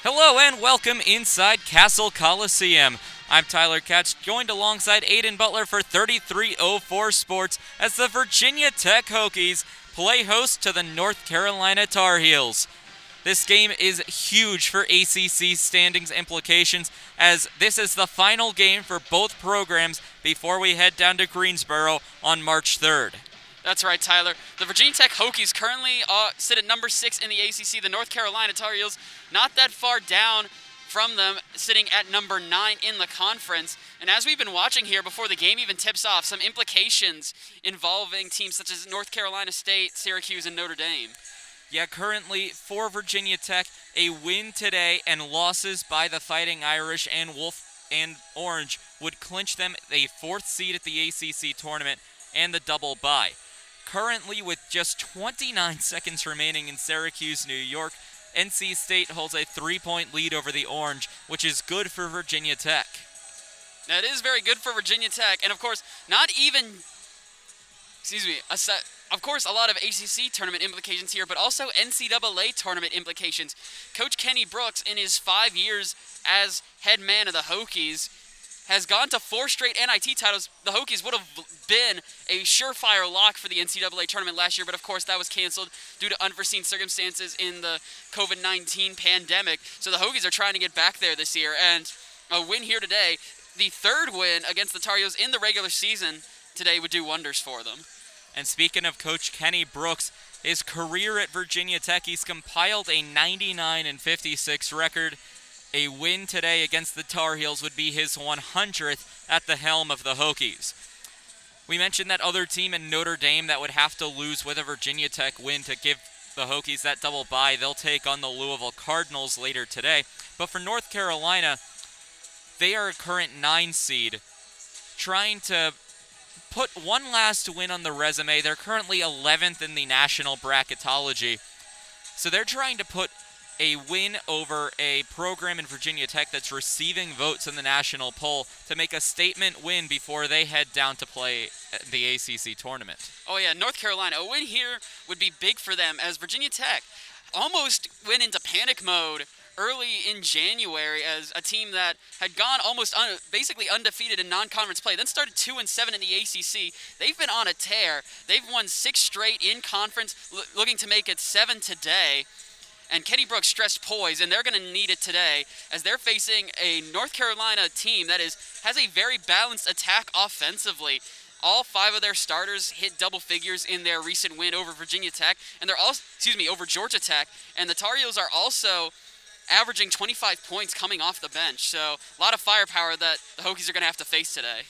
Hello and welcome inside Castle Coliseum. I'm Tyler Katz, joined alongside Aidan Butler for 3304 Sports as the Virginia Tech Hokies play host to the North Carolina Tar Heels. This game is huge for ACC standings implications, as this is the final game for both programs before we head down to Greensboro on March 3rd. That's right, Tyler. The Virginia Tech Hokies currently sit at number 6 in the ACC. The North Carolina Tar Heels not that far down from them, sitting at number 9 in the conference. And as we've been watching here before the game even tips off, some implications involving teams such as North Carolina State, Syracuse, and Notre Dame. Yeah, currently for Virginia Tech, a win today and losses by the Fighting Irish and Wolf and Orange would clinch them a 4th seed at the ACC tournament and the double bye. Currently, with just 29 seconds remaining in Syracuse, New York, NC State holds a 3-point lead over the Orange, which is good for Virginia Tech. That is very good for Virginia Tech, and of course, of course, a lot of ACC tournament implications here, but also NCAA tournament implications. Coach Kenny Brooks, in his 5 years as head man of the Hokies, has gone to 4 straight NIT titles. The Hokies would have been a surefire lock for the NCAA tournament last year, but of course that was canceled due to unforeseen circumstances in the COVID-19 pandemic. So the Hokies are trying to get back there this year, and a win here today, the 3rd win against the Tar Heels in the regular season today, would do wonders for them. And speaking of Coach Kenny Brooks, his career at Virginia Tech, he's compiled a 99-56 record. A win today against the Tar Heels would be his 100th at the helm of the Hokies. We mentioned that other team in Notre Dame that would have to lose with a Virginia Tech win to give the Hokies that double bye. They'll take on the Louisville Cardinals later today. But for North Carolina, they are a current 9 seed, trying to put one last win on the resume. They're currently 11th in the national bracketology. So they're trying to put a win over a program in Virginia Tech that's receiving votes in the national poll to make a statement win before they head down to play the ACC tournament. Oh yeah, North Carolina, a win here would be big for them, as Virginia Tech almost went into panic mode early in January as a team that had gone basically undefeated in non-conference play, then started 2-7 in the ACC. They've been on a tear. They've won 6 straight in conference, looking to make it 7 today. And Kenny Brooks stressed poise, and they're going to need it today as they're facing a North Carolina team that has a very balanced attack offensively. All 5 of their starters hit double figures in their recent win over Virginia Tech, and over Georgia Tech. And the Tar Heels are also averaging 25 points coming off the bench. So a lot of firepower that the Hokies are going to have to face today.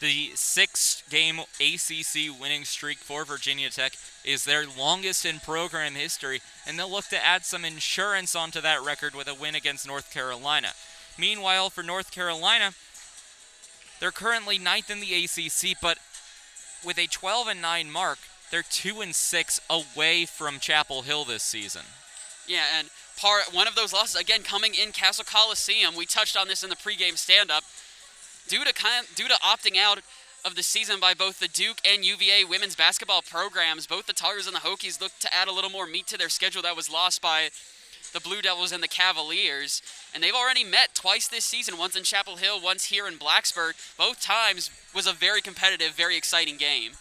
The 6-game ACC winning streak for Virginia Tech is their longest in program history, and they'll look to add some insurance onto that record with a win against North Carolina. Meanwhile, for North Carolina, they're currently 9th in the ACC, but with a 12-9 mark, they're 2-6 away from Chapel Hill this season. Yeah, and one of those losses, again, coming in Castle Coliseum. We touched on this in the pregame stand-up. Due to opting out of the season by both the Duke and UVA women's basketball programs, both the Tar Heels and the Hokies looked to add a little more meat to their schedule that was lost by the Blue Devils and the Cavaliers. And they've already met twice this season, once in Chapel Hill, once here in Blacksburg. Both times was a very competitive, very exciting game.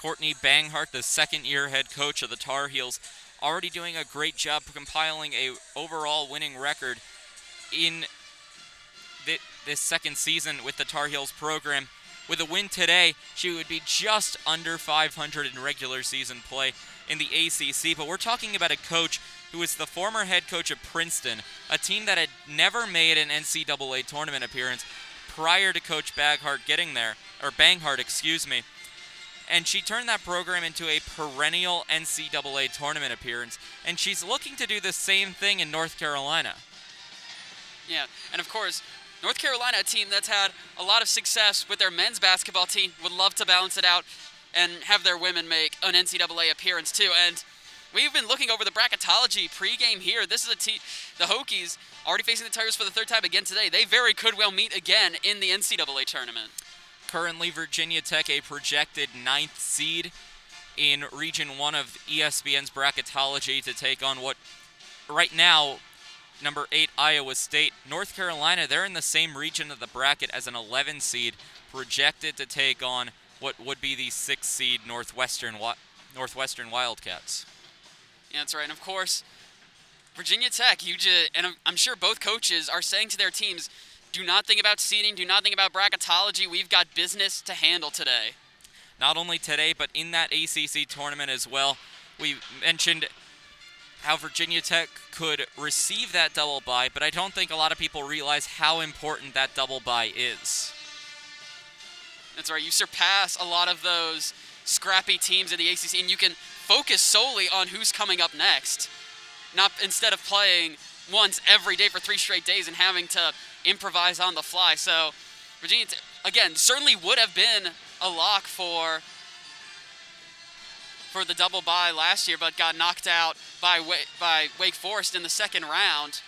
Courtney Banghart, the second-year head coach of the Tar Heels, already doing a great job compiling a overall winning record in this second season with the Tar Heels program. With a win today, she would be just under 500 in regular season play in the ACC. But we're talking about a coach who is the former head coach of Princeton, a team that had never made an NCAA tournament appearance prior to Coach Banghart getting there, and she turned that program into a perennial NCAA tournament appearance, and she's looking to do the same thing in North Carolina. Yeah, and of course, North Carolina, a team that's had a lot of success with their men's basketball team, would love to balance it out and have their women make an NCAA appearance too. And we've been looking over the Bracketology Pre-Game here. This is the Hokies already facing the Tar Heels for the 3rd time again today. They very could well meet again in the NCAA tournament. Currently, Virginia Tech, a projected 9th seed in Region 1 of ESPN's Bracketology, to take on what right now number 8 Iowa State. North Carolina, they're in the same region of the bracket as an 11 seed, projected to take on what would be the 6 seed Northwestern Wildcats. Yeah, that's right. And of course, Virginia Tech, and I'm sure both coaches are saying to their teams, do not think about seeding, do not think about bracketology. We've got business to handle today. Not only today, but in that ACC tournament as well. We mentioned how Virginia Tech could receive that double bye, but I don't think a lot of people realize how important that double bye is. That's right. You surpass a lot of those scrappy teams in the ACC, and you can focus solely on who's coming up next, not instead of playing once every day for 3 straight days and having to improvise on the fly. So Virginia, again, certainly would have been a lock for the double bye last year, but got knocked out by Wake Forest in the second round.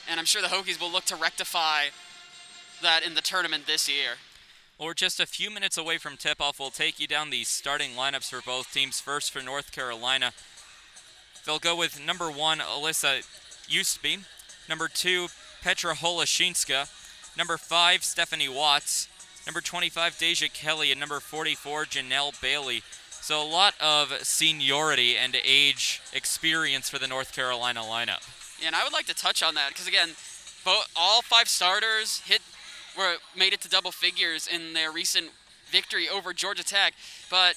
And I'm sure the Hokies will look to rectify that in the tournament this year. Well, we're just a few minutes away from tip-off. We'll take you down the starting lineups for both teams. First for North Carolina, they'll go with number 1, Alyssa Usby, number 2, Petra Holoshinska, number 5, Stephanie Watts, number 25, Deja Kelly, and number 44, Janelle Bailey. So a lot of seniority and age experience for the North Carolina lineup. Yeah, and I would like to touch on that because, again, all 5 starters made it to double figures in their recent victory over Georgia Tech. But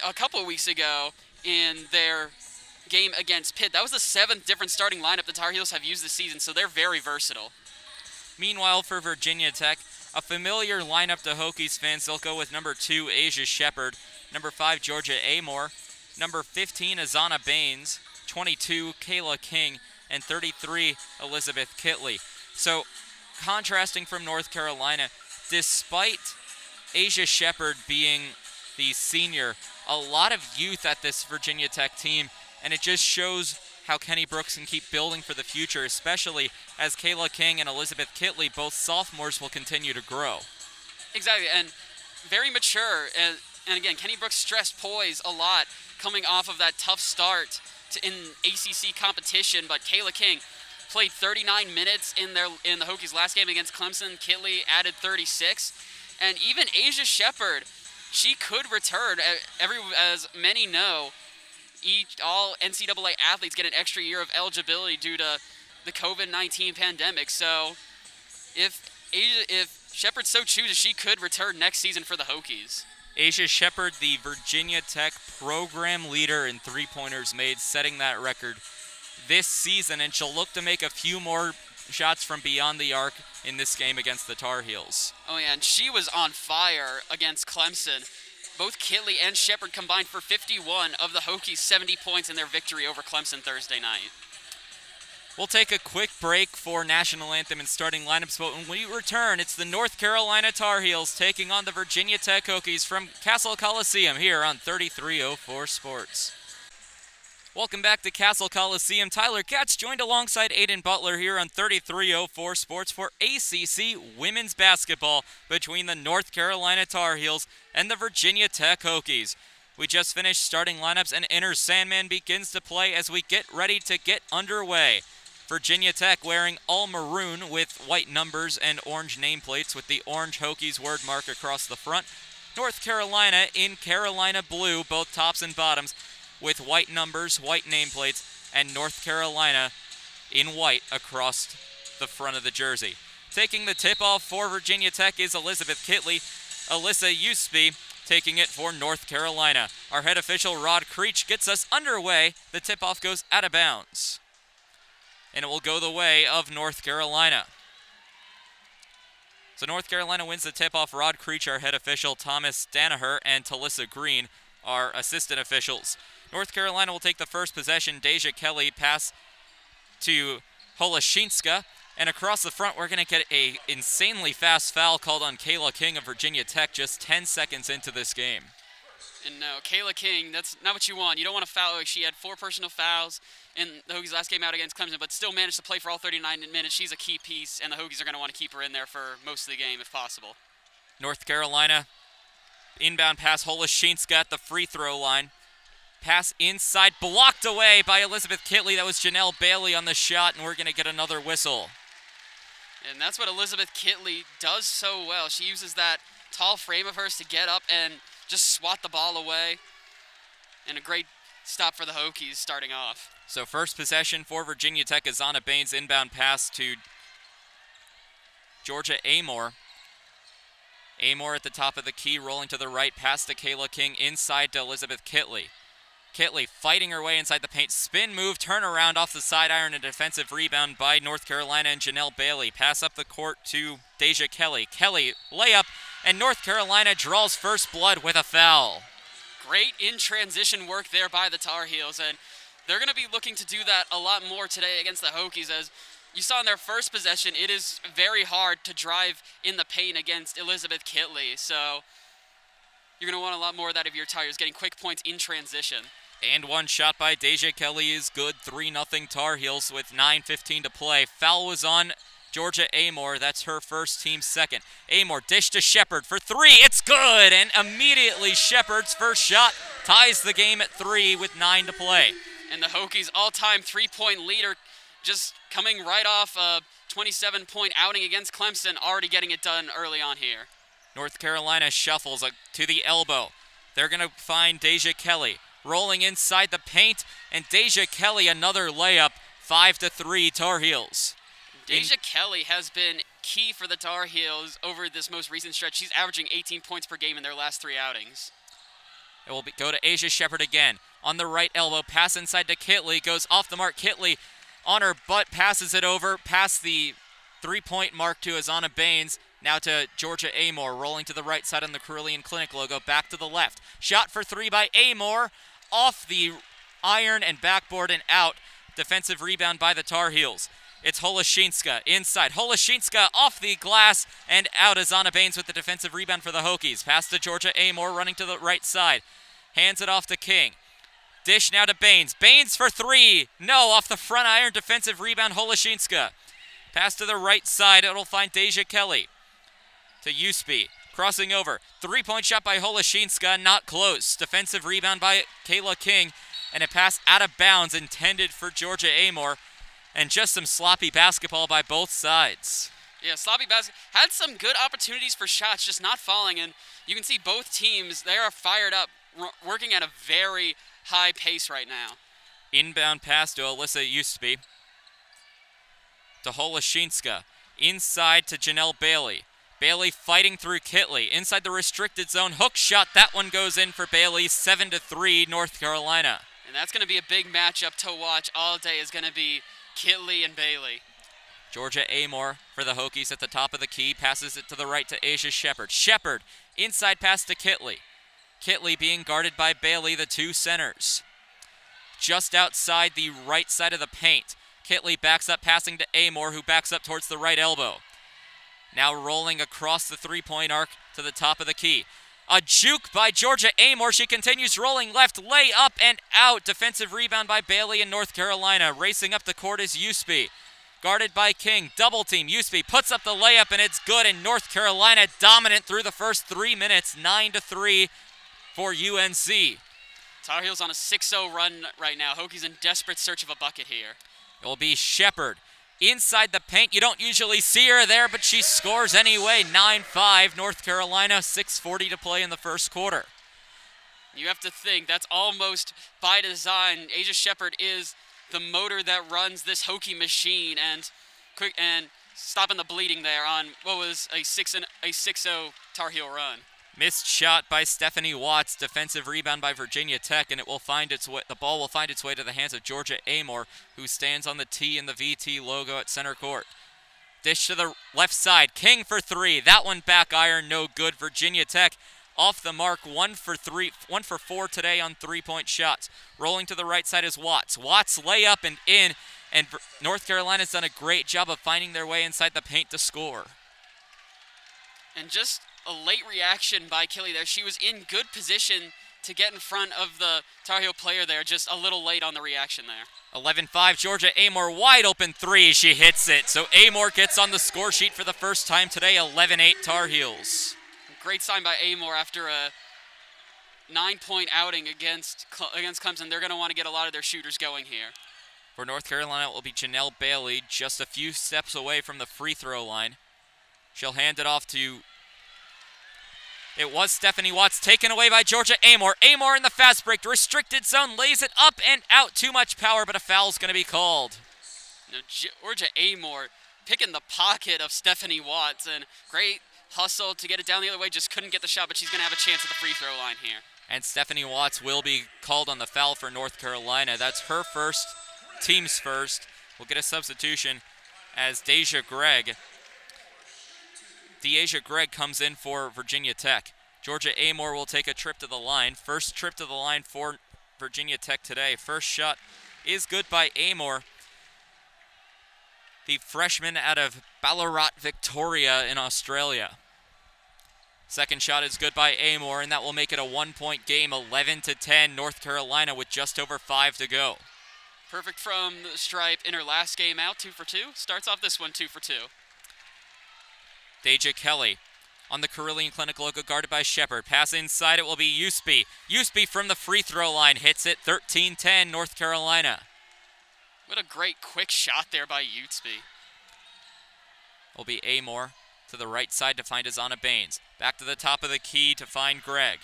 a couple of weeks ago in their game against Pitt, that was the 7th different starting lineup the Tar Heels have used this season, so they're very versatile. Meanwhile, for Virginia Tech, a familiar lineup to Hokies fans. They'll go with number 2, Asia Shepard, number 5, Georgia Amor, number 15, Azana Baines, 22, Kayla King, and 33, Elizabeth Kitley. So, contrasting from North Carolina, despite Asia Shepard being the senior, a lot of youth at this Virginia Tech team, and it just shows how Kenny Brooks can keep building for the future, especially as Kayla King and Elizabeth Kitley, both sophomores, will continue to grow. Exactly, and very mature. And again, Kenny Brooks stressed poise a lot coming off of that tough start in ACC competition, but Kayla King played 39 minutes in the Hokies' last game against Clemson. Kitley added 36. And even Asia Shepard, she could return. As many know, all NCAA athletes get an extra year of eligibility due to the COVID-19 pandemic. So if Shepard so chooses, she could return next season for the Hokies. Asia Shepard, the Virginia Tech program leader in three-pointers made, setting that record this season, and she'll look to make a few more shots from beyond the arc in this game against the Tar Heels. Oh yeah, and she was on fire against Clemson. Both Kitley and Shepard combined for 51 of the Hokies' 70 points in their victory over Clemson Thursday night. We'll take a quick break for National Anthem and starting lineups, but when we return, it's the North Carolina Tar Heels taking on the Virginia Tech Hokies from Castle Coliseum here on 3304 Sports. Welcome back to Castle Coliseum. Tyler Katz joined alongside Aidan Butler here on 3304 Sports for ACC women's basketball between the North Carolina Tar Heels and the Virginia Tech Hokies. We just finished starting lineups, and Inner Sandman begins to play as we get ready to get underway. Virginia Tech wearing all maroon with white numbers and orange nameplates with the orange Hokies word mark across the front. North Carolina in Carolina blue, both tops and bottoms, with white numbers, white nameplates, and North Carolina in white across the front of the jersey. Taking the tip-off for Virginia Tech is Elizabeth Kitley. Alyssa Usby taking it for North Carolina. Our head official, Rod Creech, gets us underway. The tip-off goes out of bounds, and it will go the way of North Carolina. So North Carolina wins the tip-off. Rod Creech, our head official, Thomas Danaher, and Talissa Green, our assistant officials. North Carolina will take the first possession. Deja Kelly pass to Holoshinska. And across the front, we're going to get a insanely fast foul called on Kayla King of Virginia Tech just 10 seconds into this game. And no, Kayla King, that's not what you want. You don't want to foul her. She had 4 personal fouls in the Hokies' last game out against Clemson, but still managed to play for all 39 minutes. She's a key piece, and the Hokies are going to want to keep her in there for most of the game if possible. North Carolina, inbound pass, Holoshinska at the free throw line. pass inside, blocked away by Elizabeth Kitley. That was Janelle Bailey on the shot, and we're going to get another whistle. And that's what Elizabeth Kitley does so well. She uses that tall frame of hers to get up and just swat the ball away. And a great stop for the Hokies starting off. So first possession for Virginia Tech, Azana Baines inbound pass to Georgia Amor. Amor at the top of the key, rolling to the right, pass to Kayla King, inside to Elizabeth Kitley. Kitley fighting her way inside the paint, spin move, turn around off the side iron, and defensive rebound by North Carolina and Janelle Bailey. Pass up the court to Deja Kelly. Kelly, layup, and North Carolina draws first blood with a foul. Great in-transition work there by the Tar Heels, and they're going to be looking to do that a lot more today against the Hokies. As you saw in their first possession, it is very hard to drive in the paint against Elizabeth Kitley, so you're going to want a lot more of that if your Tar Heels getting quick points in transition. And one shot by Deja Kelly is good. 3-0 Tar Heels with 9:15 to play. Foul was on Georgia Amor. That's her first, team second. Amor dish to Shepard for three. It's good. And immediately Shepard's first shot ties the game at 3 with 9 to play. And the Hokies' all-time three-point leader just coming right off a 27-point outing against Clemson, already getting it done early on here. North Carolina shuffles to the elbow. They're going to find Deja Kelly. Rolling inside the paint, and Deja Kelly another layup, 5-3 Tar Heels. Deja Kelly has been key for the Tar Heels over this most recent stretch. She's averaging 18 points per game in their last 3 outings. It will go to Asia Shepard again. On the right elbow, pass inside to Kitley, goes off the mark. Kitley on her butt, passes it over, past the three-point mark to Azana Baines. Now to Georgia Amor, rolling to the right side on the Carillion Clinic logo, back to the left. Shot for 3 by Amor, off the iron and backboard and out. Defensive rebound by the Tar Heels. It's Holoshinska inside. Holoshinska off the glass and out. Azana Baines with the defensive rebound for the Hokies. Pass to Georgia Amor, running to the right side. Hands it off to King. Dish now to Baines. Baines for 3. No, off the front iron. Defensive rebound, Holoshinska. Pass to the right side. It'll find Deja Kelly. To Usby. Crossing over. 3-point shot by Holoshinska. Not close. Defensive rebound by Kayla King. And a pass out of bounds intended for Georgia Amor. And just some sloppy basketball by both sides. Yeah, sloppy basketball. Had some good opportunities for shots, just not falling. And you can see both teams, they are fired up, working at a very high pace right now. Inbound pass to Alyssa Usby. To Holoshinska. Inside to Janelle Bailey. Bailey fighting through Kitley. Inside the restricted zone. Hook shot. That one goes in for Bailey. 7-3 North Carolina. And that's going to be a big matchup to watch all day, is going to be Kitley and Bailey. Georgia Amor for the Hokies at the top of the key. Passes it to the right to Asia Shepard. Shepard, inside pass to Kitley. Kitley being guarded by Bailey, the two centers. Just outside the right side of the paint. Kitley backs up, passing to Amor, who backs up towards the right elbow. Now rolling across the three-point arc to the top of the key. A juke by Georgia Amor. She continues rolling left, lay up and out. Defensive rebound by Bailey in North Carolina. Racing up the court is Usby. Guarded by King. Double team. Usby puts up the layup and it's good. And North Carolina dominant through the first 3 minutes. 9-3 for UNC. Tar Heels on a 6-0 run right now. Hokies in desperate search of a bucket here. It will be Shepard. Inside the paint. You don't usually see her there, but she scores anyway. 9-5 North Carolina. 6:40 to play in the first quarter. You have to think that's almost by design. Asia Shepard is the motor that runs this Hokie machine, and stopping the bleeding there on what was a 6-0 Tar Heel run. Missed shot by Stephanie Watts. Defensive rebound by Virginia Tech, and it will find its way. The ball will find its way to the hands of Georgia Amor, who stands on the T in the VT logo at center court. Dish to the left side. King for 3. That one back iron, no good. Virginia Tech off the mark. 1 for 4 today on 3-point shots. Rolling to the right side is Watts. Watts layup and in, and North Carolina's done a great job of finding their way inside the paint to score. And just a late reaction by Kitley there. She was in good position to get in front of the Tar Heel player there, just a little late on the reaction there. 11-5, Georgia Amor, wide open 3. She hits it. So Amor gets on the score sheet for the first time today. 11-8 Tar Heels. Great sign by Amor after a 9-point outing against Clemson. They're going to want to get a lot of their shooters going here. For North Carolina, it will be Janelle Bailey, just a few steps away from the free throw line. She'll hand it off to... It was Stephanie Watts, taken away by Georgia Amor. Amor in the fast break, restricted zone, lays it up and out. Too much power, but a foul's going to be called. Now, Georgia Amor picking the pocket of Stephanie Watts, and great hustle to get it down the other way. Just couldn't get the shot, but she's going to have a chance at the free throw line here. And Stephanie Watts will be called on the foul for North Carolina. That's her first, team's first. We'll get a substitution as Deja Gregg comes in for Virginia Tech. Georgia Amor will take a trip to the line. First trip to the line for Virginia Tech today. First shot is good by Amor, the freshman out of Ballarat, Victoria in Australia. Second shot is good by Amor, and that will make it a 1-point game, 11-10, North Carolina with just over 5 to go. Perfect from the stripe in her last game out, 2 for 2. Starts off this one 2 for 2. Deja Kelly on the Carillion Clinic logo, guarded by Shepard. Pass inside, it will be Usby. Usby from the free throw line hits it, 13-10, North Carolina. What a great quick shot there by Usby. Will be Amor to the right side to find Azana Baines. Back to the top of the key to find Gregg.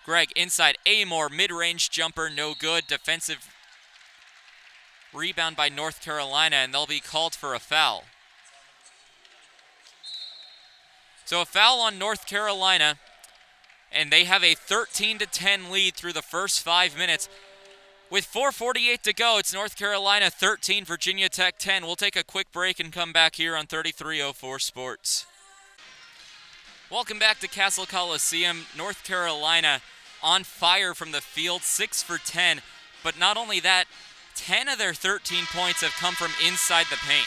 Gregg inside, Amor, mid-range jumper, no good. Defensive rebound by North Carolina, and they'll be called for a foul. So a foul on North Carolina, and they have a 13-10 lead through the first 5 minutes. With 4:48 to go, it's North Carolina 13, Virginia Tech 10. We'll take a quick break and come back here on 3304 Sports. Welcome back to Castle Coliseum. North Carolina on fire from the field, 6 for 10. But not only that, 10 of their 13 points have come from inside the paint.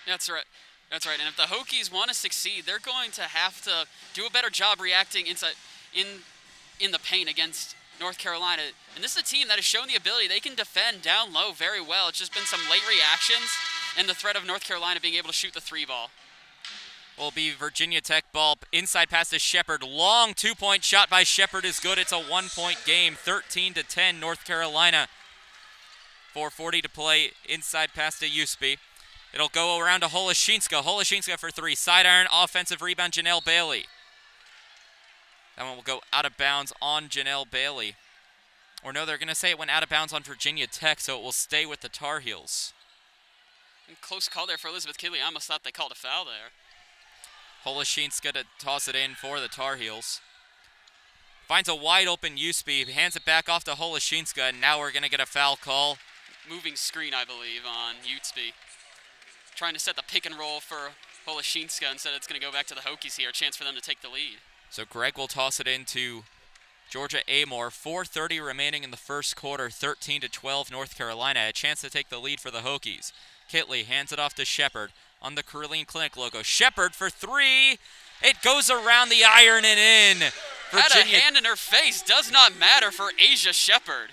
That's right. That's right. And if the Hokies want to succeed, they're going to have to do a better job reacting inside in the paint against North Carolina. And this is a team that has shown the ability they can defend down low very well. It's just been some late reactions and the threat of North Carolina being able to shoot the 3 ball. Will be Virginia Tech ball. Inside pass to Shepard. Long 2-point shot by Shepard is good. It's a 1-point game. 13-10 North Carolina. 4:40 to play. Inside pass to Usby. It'll go around to Holoshinska. Holoshinska for 3. Side iron, offensive rebound, Janelle Bailey. That one will go out of bounds on Janelle Bailey. Or no, they're going to say it went out of bounds on Virginia Tech, so it will stay with the Tar Heels. Close call there for Elizabeth Keeley. I almost thought they called a foul there. Holoshinska to toss it in for the Tar Heels. Finds a wide open Usby, hands it back off to Holoshinska, and now we're going to get a foul call. Moving screen, I believe, on Usby. Trying to set the pick and roll for Holoshinska. Instead, it's going to go back to the Hokies here. A chance for them to take the lead. So Gregg will toss it into Georgia Amor. 4:30 remaining in the first quarter. 13-12 North Carolina. A chance to take the lead for the Hokies. Kitley hands it off to Shepard on the Carillion Clinic logo. Shepard for 3. It goes around the iron and in. Had a hand in her face. Does not matter for Asia Shepard.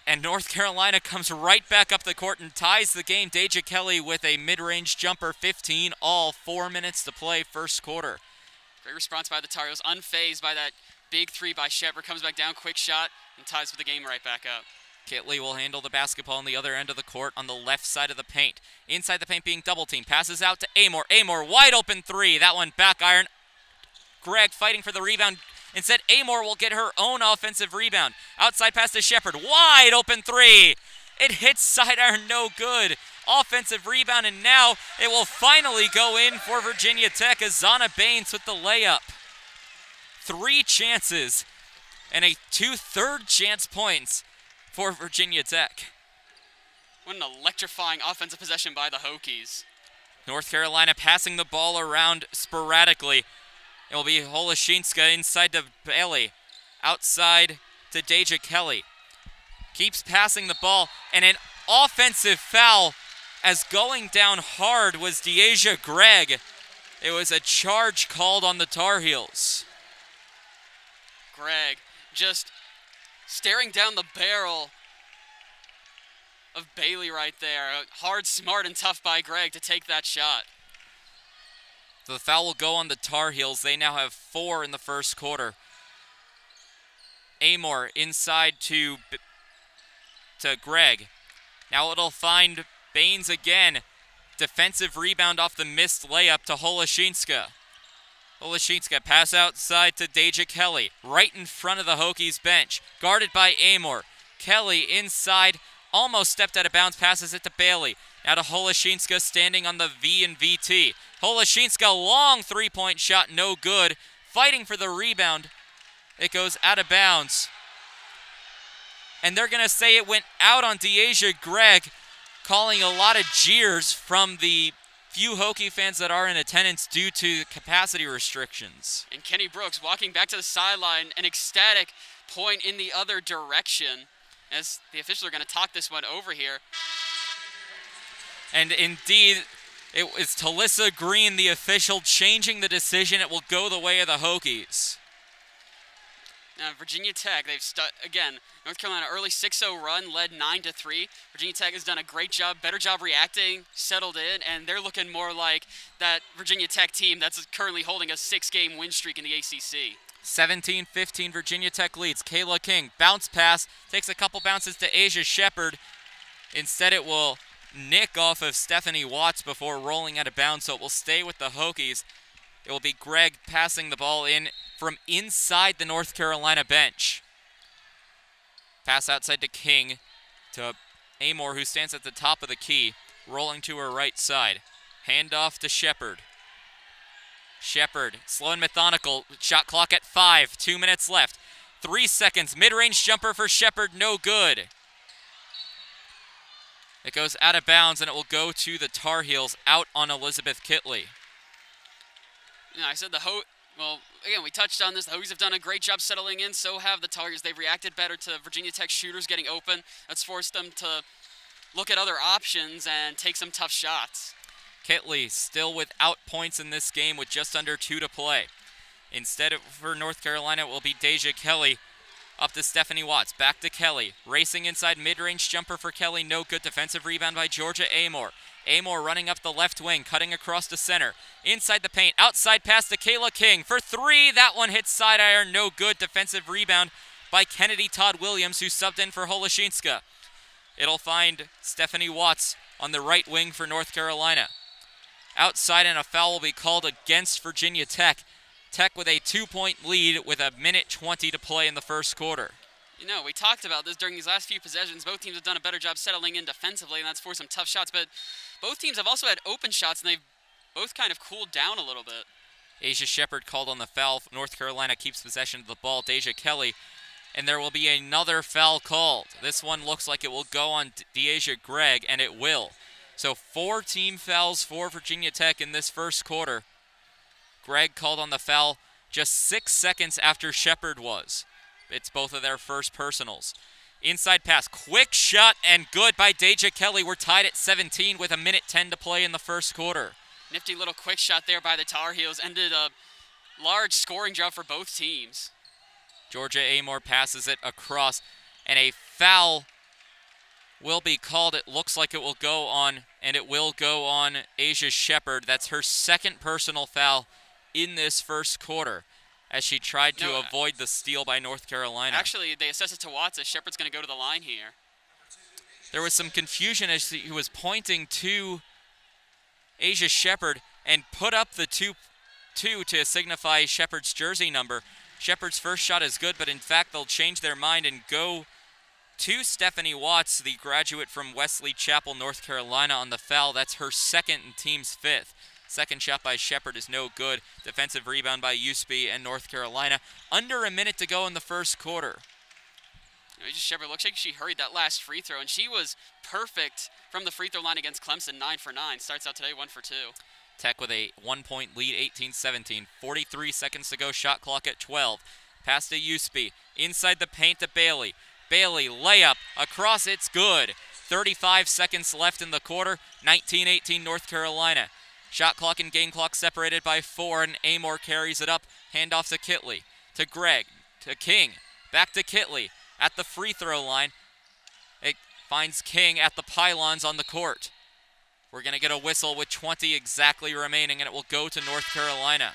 And North Carolina comes right back up the court and ties the game. Deja Kelly with a mid-range jumper, 15 all, 4 minutes to play first quarter. Great response by the Tar Heels, unfazed by that big 3 by Shepard. Comes back down, quick shot, and ties the game right back up. Kitley will handle the basketball on the other end of the court on the left side of the paint. Inside the paint being double teamed. Passes out to Amor. Amor, wide open 3. That one back iron. Gregg fighting for the rebound. Instead, Amor will get her own offensive rebound. Outside pass to Shepard. Wide open 3. It hits side iron, no good. Offensive rebound, and now it will finally go in for Virginia Tech. Azana Baines with the layup. 3 chances and a 2 third chance points for Virginia Tech. What an electrifying offensive possession by the Hokies. North Carolina passing the ball around sporadically. It will be Holoshinska inside to Bailey. Outside to Deja Kelly. Keeps passing the ball, and an offensive foul as going down hard was Deja Gregg. It was a charge called on the Tar Heels. Gregg just staring down the barrel of Bailey right there. Hard, smart, and tough by Gregg to take that shot. The foul will go on the Tar Heels. They now have 4 in the first quarter. Amor inside to Greg. Now it'll find Baines again. Defensive rebound off the missed layup to Holoshinska. Holoshinska pass outside to Deja Kelly, right in front of the Hokies bench, guarded by Amor. Kelly inside, almost stepped out of bounds, passes it to Bailey. Now to Holoshinska standing on the V and VT. Holoshinska, long three-point shot, no good. Fighting for the rebound. It goes out of bounds. And they're going to say it went out on Deja Gregg, calling a lot of jeers from the few Hokie fans that are in attendance due to capacity restrictions. And Kenny Brooks walking back to the sideline, an ecstatic point in the other direction, as the officials are going to talk this one over here. And indeed, it was Talissa Green, the official, changing the decision. It will go the way of the Hokies. Now, Virginia Tech, again, North Carolina early 6-0 run, led 9-3. Virginia Tech has done a great job, better job reacting, settled in, and they're looking more like that Virginia Tech team that's currently holding a 6-game win streak in the ACC. 17-15, Virginia Tech leads. Kayla King, bounce pass, takes a couple bounces to Asia Shepard. Instead, it will nick off of Stephanie Watts before rolling out of bounds, so it will stay with the Hokies. It will be Greg passing the ball in from inside the North Carolina bench. Pass outside to King, to Amor, who stands at the top of the key, rolling to her right side. Handoff to Shepard. Shepard, slow and methodical. Shot clock at 5, 2 minutes left. 3 seconds, mid-range jumper for Shepard, no good. It goes out of bounds, and it will go to the Tar Heels, out on Elizabeth Kitley. I said well, again, we touched on this. The Hokies have done a great job settling in. So have the Tar Heels. They've reacted better to Virginia Tech shooters getting open. That's forced them to look at other options and take some tough shots. Kitley still without points in this game with just under 2 to play. Instead, for North Carolina, it will be Deja Kelly. Up to Stephanie Watts. Back to Kelly. Racing inside, mid-range jumper for Kelly. No good. Defensive rebound by Georgia Amor. Amor running up the left wing, cutting across to center. Inside the paint, outside pass to Kayla King for 3. That one hits side iron, no good. Defensive rebound by Kennedy Todd Williams, who subbed in for Holoshinska. It'll find Stephanie Watts on the right wing for North Carolina. Outside, and a foul will be called against Virginia Tech. Tech with a 2-point lead with 1:20 to play in the first quarter. We talked about this during these last few possessions. Both teams have done a better job settling in defensively, and that's forced some tough shots. But both teams have also had open shots, and they've both kind of cooled down a little bit. Asia Shepard called on the foul. North Carolina keeps possession of the ball. Deja Kelly. And there will be another foul called. This one looks like it will go on Deja Gregg, and it will. So 4 team fouls for Virginia Tech in this first quarter. Gregg called on the foul just 6 seconds after Shepard was. It's both of their first personals. Inside pass, quick shot, and good by Deja Kelly. We're tied at 17 with 1:10 to play in the first quarter. Nifty little quick shot there by the Tar Heels. Ended a large scoring drought for both teams. Georgia Amor passes it across, and a foul will be called. It looks like it will go on, and it will go on Asia Shepard. That's her second personal foul in this first quarter, as she tried to avoid the steal by North Carolina. Actually, they assess it to Watts as Shepard's going to go to the line here. There was some confusion as he was pointing to Asia Shepard and put up the 2 to signify Shepard's jersey number. Shepard's first shot is good, but in fact they'll change their mind and go to Stephanie Watts, the graduate from Wesley Chapel, North Carolina, on the foul. That's her second and team's 5th. Second shot by Shepard is no good. Defensive rebound by USP and North Carolina. Under a minute to go in the first quarter. Shepard looks like she hurried that last free throw, and she was perfect from the free throw line against Clemson, 9 for 9. Starts out today 1 for 2. Tech with a 1-point lead, 18-17. 43 seconds to go, shot clock at 12. Pass to USP. Inside the paint to Bailey. Bailey, layup, across, it's good. 35 seconds left in the quarter, 19-18 North Carolina. Shot clock and game clock separated by 4, and Amor carries it up. Handoff to Kitley, to Gregg, to King, back to Kitley. At the free throw line, it finds King at the pylons on the court. We're going to get a whistle with 20 exactly remaining, and it will go to North Carolina.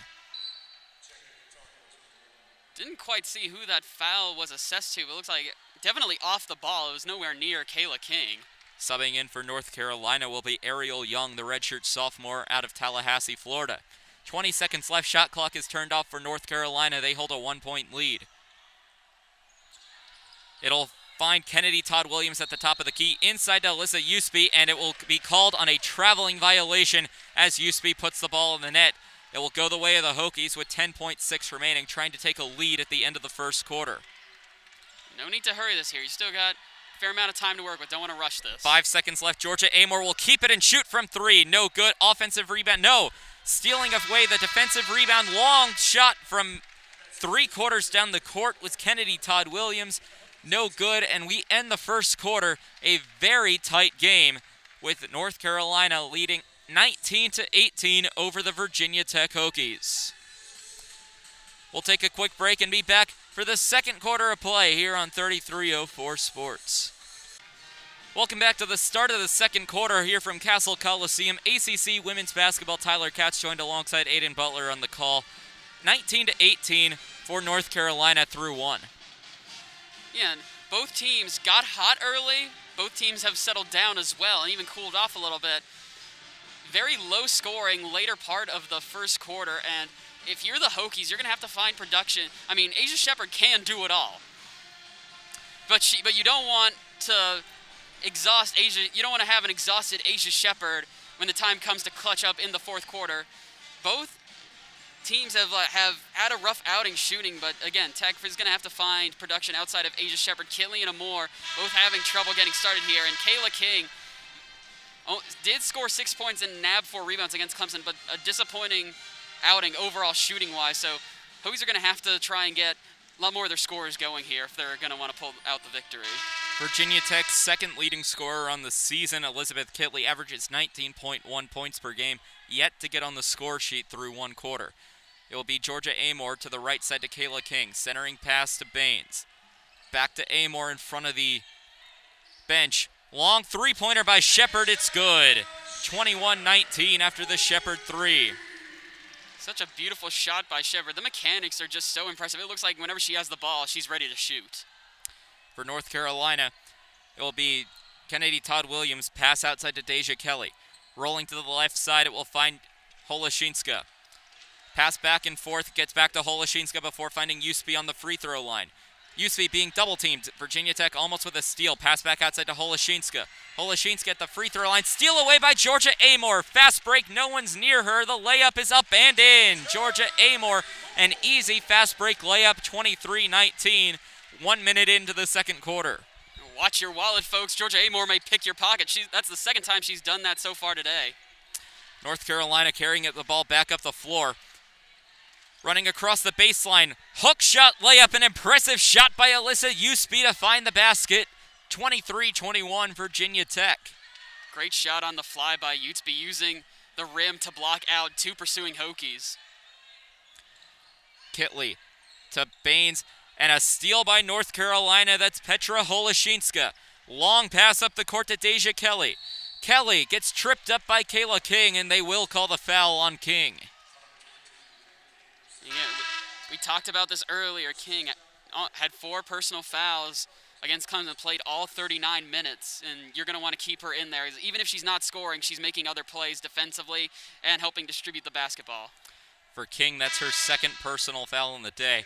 Didn't quite see who that foul was assessed to, but it looks like definitely off the ball. It was nowhere near Kayla King. Subbing in for North Carolina will be Ariel Young, the redshirt sophomore out of Tallahassee, Florida. 20 seconds left. Shot clock is turned off for North Carolina. They hold a 1-point lead. It'll find Kennedy Todd Williams at the top of the key inside to Alyssa Usby, and it will be called on a traveling violation as Usby puts the ball in the net. It will go the way of the Hokies with 10.6 remaining, trying to take a lead at the end of the first quarter. No need to hurry this here. You still got a fair amount of time to work with. Don't want to rush this. 5 seconds left. Georgia Amor will keep it and shoot from three. No good. Offensive rebound. No. Stealing away the defensive rebound. Long shot from 3/4 down the court with Kennedy Todd Williams. No good, and we end the first quarter, a very tight game with North Carolina leading 19-18 over the Virginia Tech Hokies. We'll take a quick break and be back for the second quarter of play here on 3304 Sports. Welcome back to the start of the second quarter here from Castle Coliseum. ACC women's basketball, Tyler Katz joined alongside Aidan Butler on the call. 19-18 for North Carolina through one. Yeah, and both teams got hot early. Both teams have settled down as well and even cooled off a little bit. Very low scoring later part of the first quarter, and if you're the Hokies, you're going to have to find production. I mean, Asia Shepherd can do it all. But you don't want to exhaust Asia. You don't want to have an exhausted Asia Shepherd when the time comes to clutch up in the fourth quarter. Both teams have had a rough outing shooting, but again, Tech is going to have to find production outside of Asia Shepherd. Killian Amore both having trouble getting started here, and Kayla King did score 6 points and nab 4 rebounds against Clemson, but a disappointing outing overall shooting-wise. So Hokies are going to have to try and get a lot more of their scorers going here if they're going to want to pull out the victory. Virginia Tech's second leading scorer on the season, Elizabeth Kitley, averages 19.1 points per game, yet to get on the score sheet through one quarter. It will be Georgia Amor to the right side to Kayla King, centering pass to Baines. Back to Amor in front of the bench. Long three-pointer by Shepherd, it's good. 21-19 after the Shepherd three. Such a beautiful shot by Shepherd. The mechanics are just so impressive. It looks like whenever she has the ball, she's ready to shoot. For North Carolina, it will be Kennedy Todd Williams, pass outside to Deja Kelly. Rolling to the left side, it will find Holoshinska. Pass back and forth, gets back to Holoshinska before finding Usby on the free throw line. Usby being double-teamed. Virginia Tech almost with a steal. Pass back outside to Holoshinska. Holoshinska at the free throw line. Steal away by Georgia Amor. Fast break. No one's near her. The layup is up and in. Georgia Amor, an easy fast break layup, 23-19. 1 minute into the second quarter. Watch your wallet, folks. Georgia Amor may pick your pocket. That's the second time she's done that so far today. North Carolina carrying the ball back up the floor. Running across the baseline. Hook shot layup. An impressive shot by Alyssa Usby to find the basket. 23-21 Virginia Tech. Great shot on the fly by Usby, using the rim to block out two pursuing Hokies. Kitley to Baines. And a steal by North Carolina. That's Petra Holoshinska. Long pass up the court to Deja Kelly. Kelly gets tripped up by Kayla King, and they will call the foul on King. Yeah, we talked about this earlier. King had 4 personal fouls against Clemson, played all 39 minutes, and you're going to want to keep her in there. Even if she's not scoring, she's making other plays defensively and helping distribute the basketball. For King, that's her second personal foul in the day.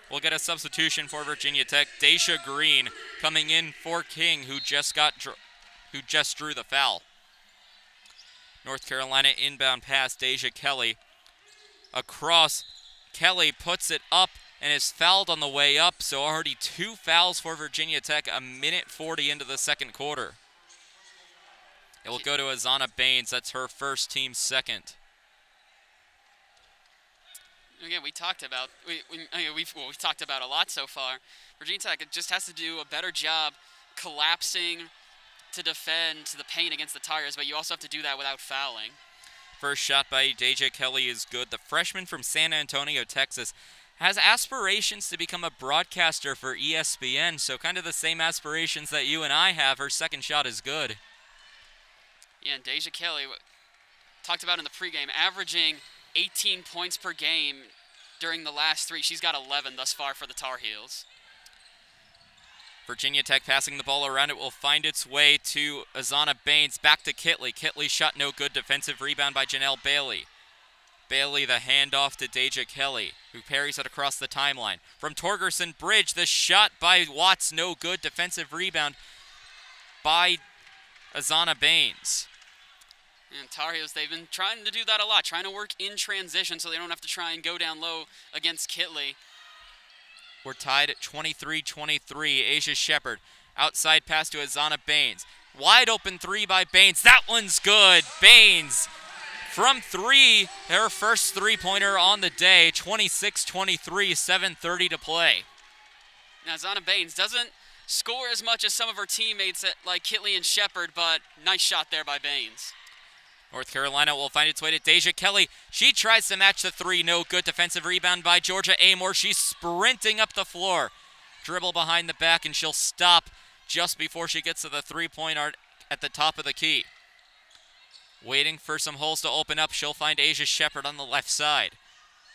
We'll get a substitution for Virginia Tech. Daisha Green coming in for King, who just drew the foul. North Carolina inbound pass, Deja Kelly. Across, Kelly puts it up and is fouled on the way up, so already 2 fouls for Virginia Tech, a minute 40 into the second quarter. It will go to Azana Baines. That's her first, team second. Again, we've talked about a lot so far. Virginia Tech just has to do a better job collapsing to defend to the paint against the Tigers, but you also have to do that without fouling. First shot by Deja Kelly is good. The freshman from San Antonio, Texas, has aspirations to become a broadcaster for ESPN, so kind of the same aspirations that you and I have. Her second shot is good. Yeah, and Deja Kelly, talked about in the pregame, averaging 18 points per game during the last 3. She's got 11 thus far for the Tar Heels. Virginia Tech passing the ball around. It will find its way to Azana Baines. Back to Kitley. Kitley shot no good. Defensive rebound by Janelle Bailey. Bailey the handoff to Deja Kelly, who parries it across the timeline. From Torgerson Bridge, the shot by Watts no good. Defensive rebound by Azana Baines. And Tar Heels, they've been trying to do that a lot, trying to work in transition so they don't have to try and go down low against Kitley. We're tied at 23-23. Asia Shepard, outside pass to Azana Baines. Wide open 3 by Baines. That one's good. Baines from 3, her first three-pointer on the day. 26-23, 7:30 to play. Now Azana Baines doesn't score as much as some of her teammates like Kitley and Shepard, but nice shot there by Baines. North Carolina will find its way to Deja Kelly. She tries to match the 3. No good. Defensive rebound by Georgia Amor. She's sprinting up the floor. Dribble behind the back, and she'll stop just before she gets to the three-point arc at the top of the key. Waiting for some holes to open up, she'll find Asia Shepard on the left side.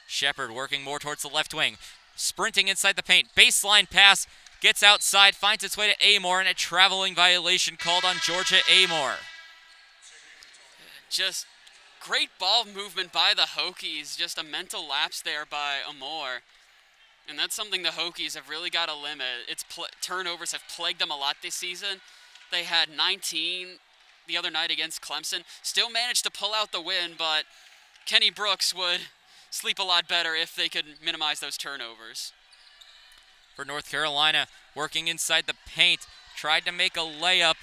Shepard working more towards the left wing. Sprinting inside the paint. Baseline pass. Gets outside. Finds its way to Amor, and a traveling violation called on Georgia Amor. Just great ball movement by the Hokies. Just a mental lapse there by Amor. And that's something the Hokies have really got to limit. Turnovers have plagued them a lot this season. They had 19 the other night against Clemson. Still managed to pull out the win, but Kenny Brooks would sleep a lot better if they could minimize those turnovers. For North Carolina, working inside the paint, tried to make a layup.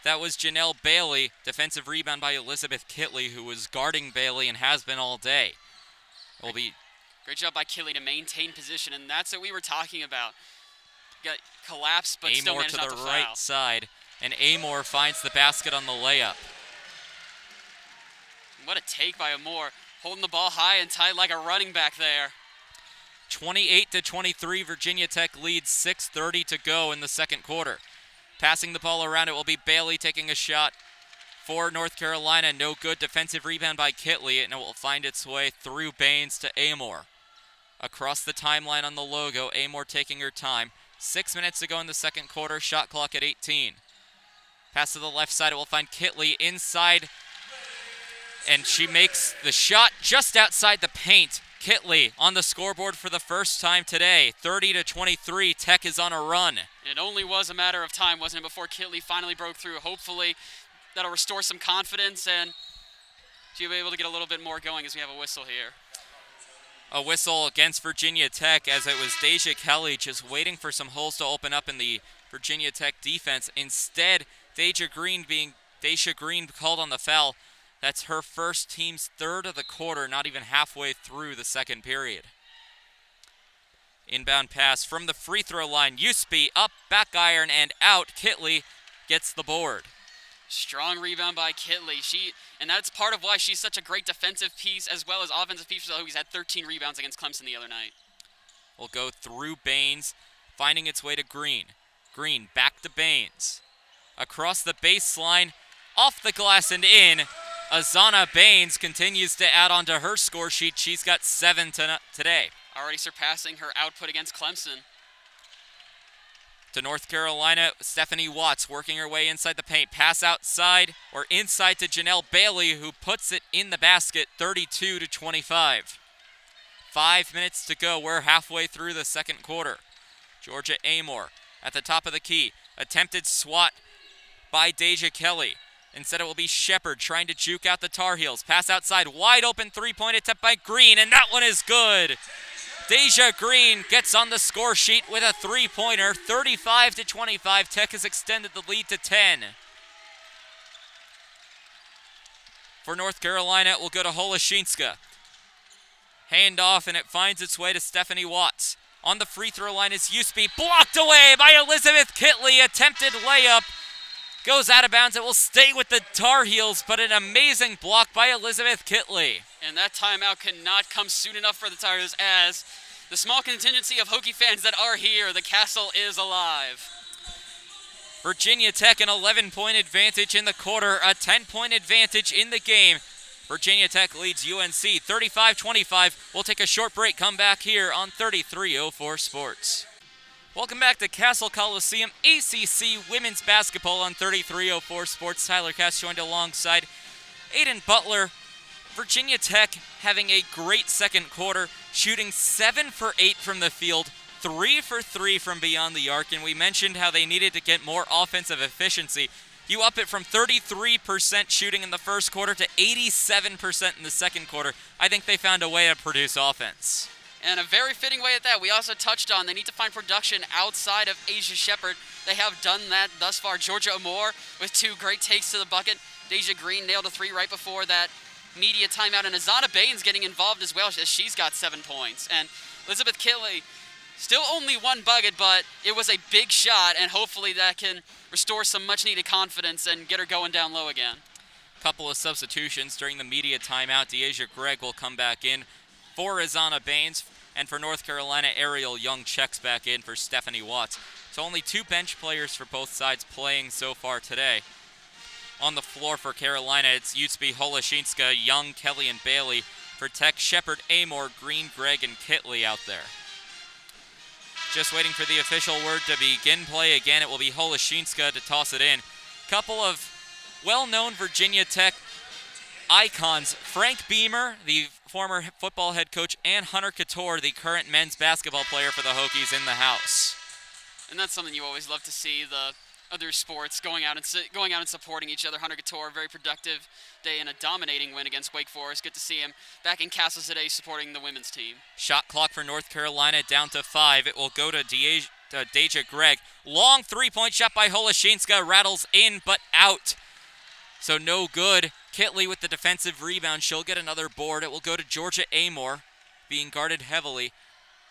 That was Janelle Bailey. Defensive rebound by Elizabeth Kitley, who was guarding Bailey and has been all day. Great job by Kitley to maintain position, and that's what we were talking about. Got collapsed, but still managed not to foul. Amor to the right side, and Amor finds the basket on the layup. What a take by Amor, holding the ball high and tight like a running back there. 28-23, Virginia Tech leads. 6:30 to go in the second quarter. Passing the ball around, it will be Bailey taking a shot for North Carolina. No good. Defensive rebound by Kitley, and it will find its way through Baines to Amor. Across the timeline on the logo, Amor taking her time. 6 minutes to go in the second quarter, shot clock at 18. Pass to the left side, it will find Kitley inside, and she makes the shot just outside the paint. Kitley on the scoreboard for the first time today. 30-23, Tech is on a run. It only was a matter of time, wasn't it, before Kitley finally broke through. Hopefully that'll restore some confidence and she'll be able to get a little bit more going as we have a whistle here. A whistle against Virginia Tech, as it was Deja Kelly just waiting for some holes to open up in the Virginia Tech defense. Instead, Deja Green called on the foul. That's her first, team's third of the quarter, not even halfway through the second period. Inbound pass from the free throw line. Usby up, back iron, and out. Kitley gets the board. Strong rebound by Kitley. And that's part of why she's such a great defensive piece as well as offensive piece for the Hokies. Had 13 rebounds against Clemson the other night. Will go through Baines, finding its way to Green. Green back to Baines. Across the baseline, off the glass and in. Azana Baines continues to add on to her score sheet. She's got 7 today. Already surpassing her output against Clemson. To North Carolina, Stephanie Watts working her way inside the paint. Pass outside or inside to Janelle Bailey, who puts it in the basket. 32-25. 5 minutes to go. We're halfway through the second quarter. Georgia Amor at the top of the key. Attempted swat by Deja Kelly. Instead, it will be Shepard trying to juke out the Tar Heels. Pass outside, wide open three-point attempt by Green, and that one is good. Deja Green gets on the score sheet with a three-pointer. 35-25. Tech has extended the lead to 10. For North Carolina, it will go to Holoshinska. Hand off, and it finds its way to Stephanie Watts. On the free throw line is Usby, blocked away by Elizabeth Kitley. Attempted layup. Goes out of bounds. It will stay with the Tar Heels, but an amazing block by Elizabeth Kitley. And that timeout cannot come soon enough for the Tar Heels, as the small contingency of Hokie fans that are here, the castle is alive. Virginia Tech an 11-point advantage in the quarter, a 10-point advantage in the game. Virginia Tech leads UNC 35-25. We'll take a short break, come back here on 3304 Sports. Welcome back to Castle Coliseum ACC Women's Basketball on 3304 Sports. Tyler Cass joined alongside Aidan Butler. Virginia Tech having a great second quarter, shooting 7 for 8 from the field, 3 for 3 from beyond the arc, and we mentioned how they needed to get more offensive efficiency. You up it from 33% shooting in the first quarter to 87% in the second quarter. I think they found a way to produce offense. And a very fitting way at that. We also touched on they need to find production outside of Asia Shepherd. They have done that thus far. Georgia Amore with 2 great takes to the bucket. Deja Green nailed a 3 right before that media timeout. And Azana Baines getting involved as well, as she's got 7 points. And Elizabeth Killey, still only 1 bucket, but it was a big shot, and hopefully that can restore some much-needed confidence and get her going down low again. Couple of substitutions during the media timeout. Deasia Gregg will come back in for Azana Baines, and for North Carolina, Ariel Young checks back in for Stephanie Watts. So only 2 bench players for both sides playing so far today. On the floor for Carolina, it's Utsby, Holoshinska, Young, Kelly, and Bailey. For Tech, Shepherd, Amore, Green, Gregg, and Kitley out there. Just waiting for the official word to begin play again. It will be Holoshinska to toss it in. Couple of well-known Virginia Tech icons. Frank Beamer, the former football head coach, and Hunter Couture, the current men's basketball player for the Hokies, in the house. And that's something you always love to see, the other sports going out and supporting each other. Hunter Couture, very productive day and a dominating win against Wake Forest. Good to see him back in Castle today supporting the women's team. Shot clock for North Carolina down to 5. It will go to Deja Gregg. Long 3-point shot by Holoshinska, rattles in but out. So no good. Kitley with the defensive rebound. She'll get another board. It will go to Georgia Amore, being guarded heavily,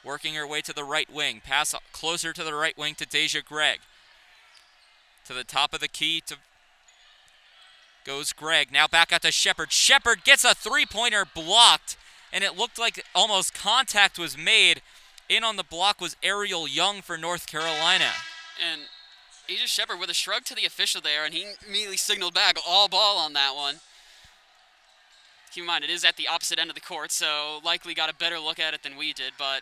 working her way to the right wing. Pass closer to the right wing to Deja Gregg. To the top of the key goes Gregg. Now back out to Shepherd. Shepherd gets a 3-pointer blocked, and it looked like almost contact was made. In on the block was Ariel Young for North Carolina. And Asia Shepherd with a shrug to the official there, and he immediately signaled back all ball on that one. Keep in mind, it is at the opposite end of the court, so likely got a better look at it than we did, but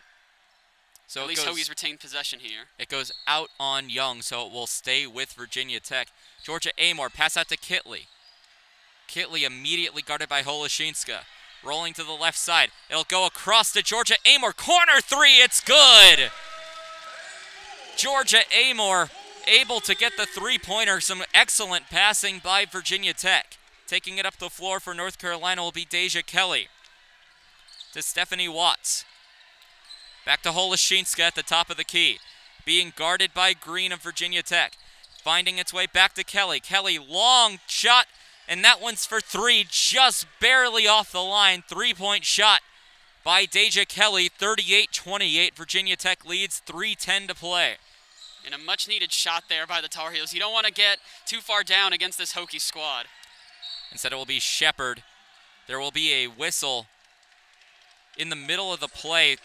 so at least Hokies retained possession here. It goes out on Young, so it will stay with Virginia Tech. Georgia Amore, pass out to Kitley. Kitley immediately guarded by Holoshinska. Rolling to the left side. It'll go across to Georgia Amore. Corner 3, it's good! Georgia Amore able to get the 3-pointer. Some excellent passing by Virginia Tech. Taking it up the floor for North Carolina will be Deja Kelly. To Stephanie Watts. Back to Holoshinska at the top of the key. Being guarded by Green of Virginia Tech. Finding its way back to Kelly. Kelly, long shot, and that one's for 3, just barely off the line. 3-point shot by Deja Kelly, 38-28. Virginia Tech leads, 3:10 to play. And a much-needed shot there by the Tar Heels. You don't want to get too far down against this Hokie squad. Instead, it will be Shepherd. There will be a whistle in the middle of the play.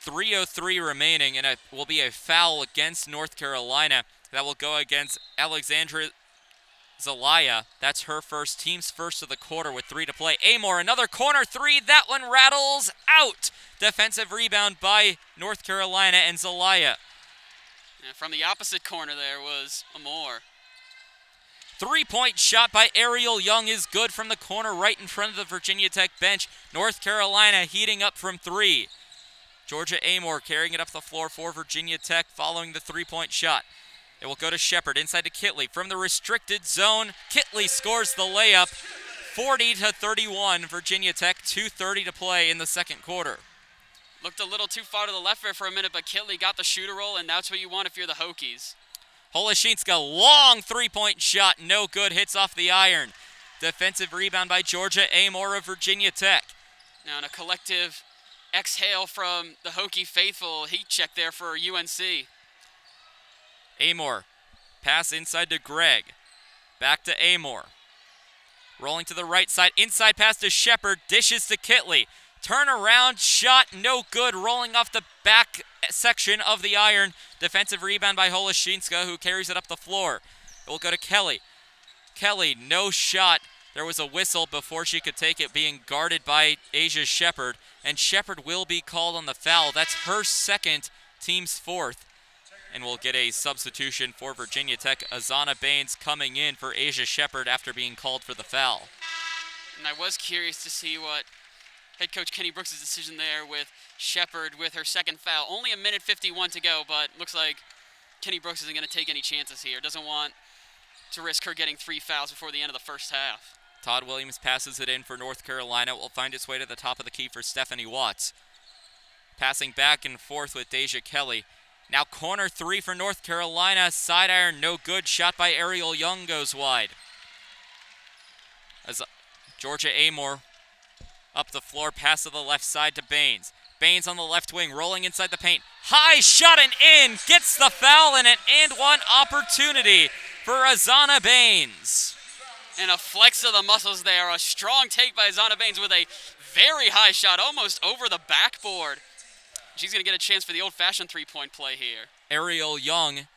3:03 remaining, and it will be a foul against North Carolina. That will go against Alexandra Zelaya. That's her first, team's first of the quarter with 3 to play. Amore, another corner 3. That one rattles out. Defensive rebound by North Carolina and Zelaya. And from the opposite corner there was Amore. 3-point shot by Ariel Young is good from the corner right in front of the Virginia Tech bench. North Carolina heating up from 3. Georgia Amore carrying it up the floor for Virginia Tech following the 3-point shot. It will go to Shepherd inside to Kitley from the restricted zone. Kitley scores the layup, 40-31. Virginia Tech, 2:30 to play in the second quarter. Looked a little too far to the left there for a minute, but Kitley got the shooter roll, and that's what you want if you're the Hokies. Holoshinska, long 3-point shot, no good, hits off the iron. Defensive rebound by Georgia Amore of Virginia Tech. Now in a collective exhale from the Hokie faithful, heat check there for UNC. Amore, pass inside to Gregg. Back to Amore. Rolling to the right side, inside pass to Shepherd, dishes to Kitley. Turnaround shot, no good, rolling off the back section of the iron. Defensive rebound by Holoshinska, who carries it up the floor. It will go to Kelly. Kelly, no shot. There was a whistle before she could take it, being guarded by Asia Shepherd, and Shepherd will be called on the foul. That's her second, team's fourth. And we'll get a substitution for Virginia Tech. Azana Baines coming in for Asia Shepherd after being called for the foul. And I was curious to see what head coach Kenny Brooks' decision there with Shepherd with her second foul. Only a minute 51 to go, but looks like Kenny Brooks isn't going to take any chances here. Doesn't want to risk her getting 3 fouls before the end of the first half. Todd Williams passes it in for North Carolina. It will find its way to the top of the key for Stephanie Watts. Passing back and forth with Deja Kelly. Now corner 3 for North Carolina. Side iron, no good. Shot by Ariel Young goes wide. As Georgia Amor up the floor, pass to the left side to Baines. Baines on the left wing, rolling inside the paint. High shot and in. Gets the foul and an and one opportunity for Azana Baines. And a flex of the muscles there. A strong take by Azana Baines with a very high shot, almost over the backboard. She's going to get a chance for the old-fashioned three-point play here. Ariel Young,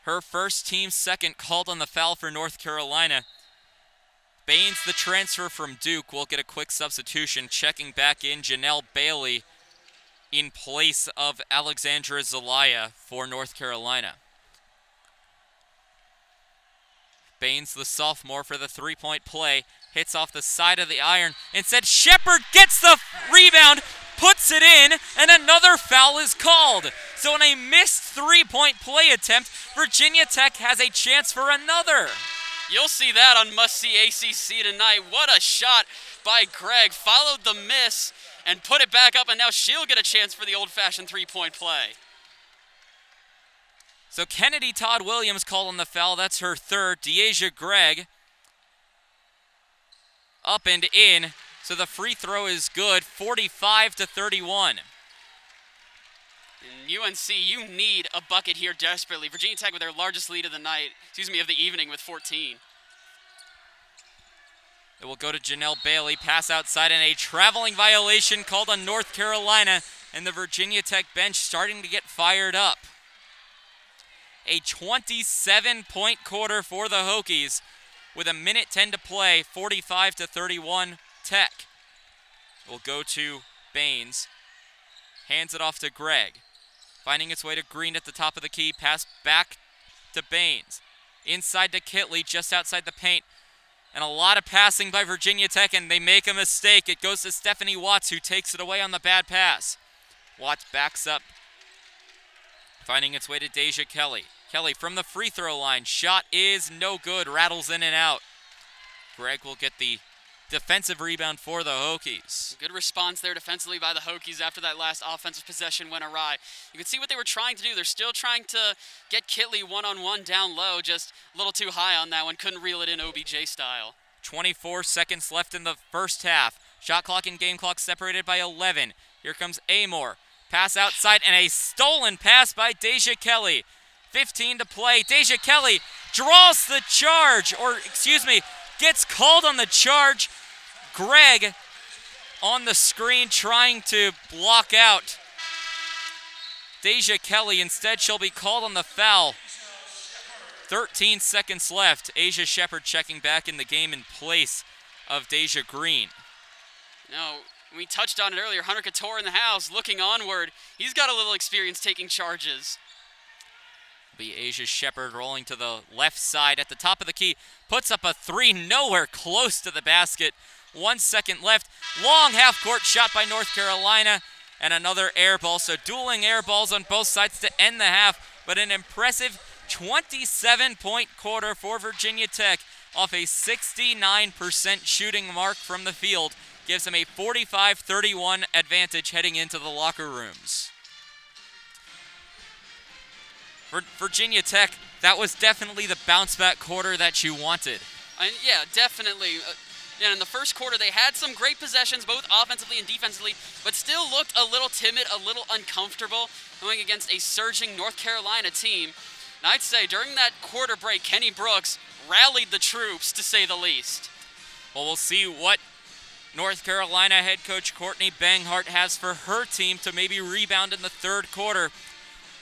her first, team second, called on the foul for North Carolina. Baines, the transfer from Duke, will get a quick substitution. Checking back in, Janelle Bailey in place of Alexandra Zelaya for North Carolina. Baines, the sophomore, for the three-point play. Hits off the side of the iron. Instead, Shepherd gets the rebound, puts it in, and another foul is called. So in a missed three-point play attempt, Virginia Tech has a chance for another. You'll see that on Must See ACC tonight. What a shot by Gregg. Followed the miss and put it back up, and now she'll get a chance for the old-fashioned three-point play. So Kennedy Todd Williams called on the foul. That's her third. Deasia Gregg up and in. So the free throw is good, 45-31. And UNC, you need a bucket here desperately. Virginia Tech with their largest lead of the night, of the evening with 14. It will go to Janelle Bailey, pass outside, and a traveling violation called on North Carolina, and the Virginia Tech bench starting to get fired up. A 27-point quarter for the Hokies with a minute 10 to play, 45-31 Tech. Will go to Baines, hands it off to Gregg. Finding its way to Green at the top of the key, pass back to Baines. Inside to Kitley, just outside the paint. And a lot of passing by Virginia Tech, and they make a mistake. It goes to Stephanie Watts, who takes it away on the bad pass. Watts backs up, finding its way to Deja Kelly. Kelly from the free throw line. Shot is no good. Rattles in and out. Gregg will get the defensive rebound for the Hokies. Good response there defensively by the Hokies after that last offensive possession went awry. You can see what they were trying to do. They're still trying to get Kitley one-on-one down low, just a little too high on that one. Couldn't reel it in OBJ style. 24 seconds left in the first half. Shot clock and game clock separated by 11. Here comes Amor. Pass outside and a stolen pass by Deja Kelly. 15 to play. Deja Kelly draws the charge, gets called on the charge. Gregg on the screen trying to block out Deja Kelly. Instead, she'll be called on the foul. 13 seconds left. Asia Shepherd checking back in the game in place of Deja Green. No, we touched on it earlier. Hunter Couture in the house looking onward. He's got a little experience taking charges. Be Asia Shepherd rolling to the left side at the top of the key. Puts up a three, nowhere close to the basket. 1 second left. Long half-court shot by North Carolina. And another air ball. So dueling air balls on both sides to end the half. But an impressive 27-point quarter for Virginia Tech off a 69% shooting mark from the field. Gives them a 45-31 advantage heading into the locker rooms. For Virginia Tech, that was definitely the bounce-back quarter that you wanted. Yeah, definitely. In the first quarter, they had some great possessions, both offensively and defensively, but still looked a little timid, a little uncomfortable, going against a surging North Carolina team. And I'd say during that quarter break, Kenny Brooks rallied the troops, to say the least. Well, we'll see what North Carolina head coach Courtney Banghart has for her team to maybe rebound in the third quarter.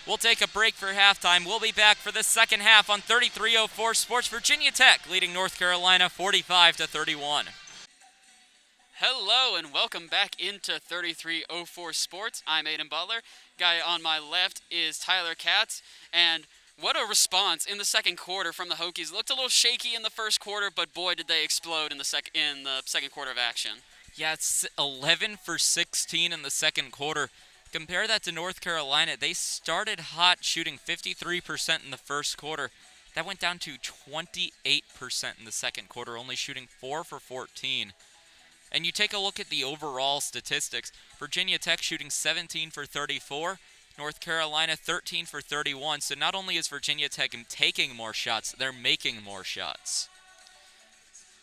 We'll take a break for halftime. We'll be back for the second half on 3304 Sports. Virginia Tech leading North Carolina 45-31. Hello and welcome back into 3304 Sports. I'm Aidan Butler. Guy on my left is Tyler Katz. And what a response in the second quarter from the Hokies. Looked a little shaky in the first quarter, but boy did they explode in the second quarter of action. Yeah, it's 11 for 16 in the second quarter. Compare that to North Carolina. They started hot, shooting 53% in the first quarter. That went down to 28% in the second quarter, only shooting 4 for 14. And you take a look at the overall statistics. Virginia Tech shooting 17 for 34. North Carolina 13 for 31. So not only is Virginia Tech taking more shots, they're making more shots.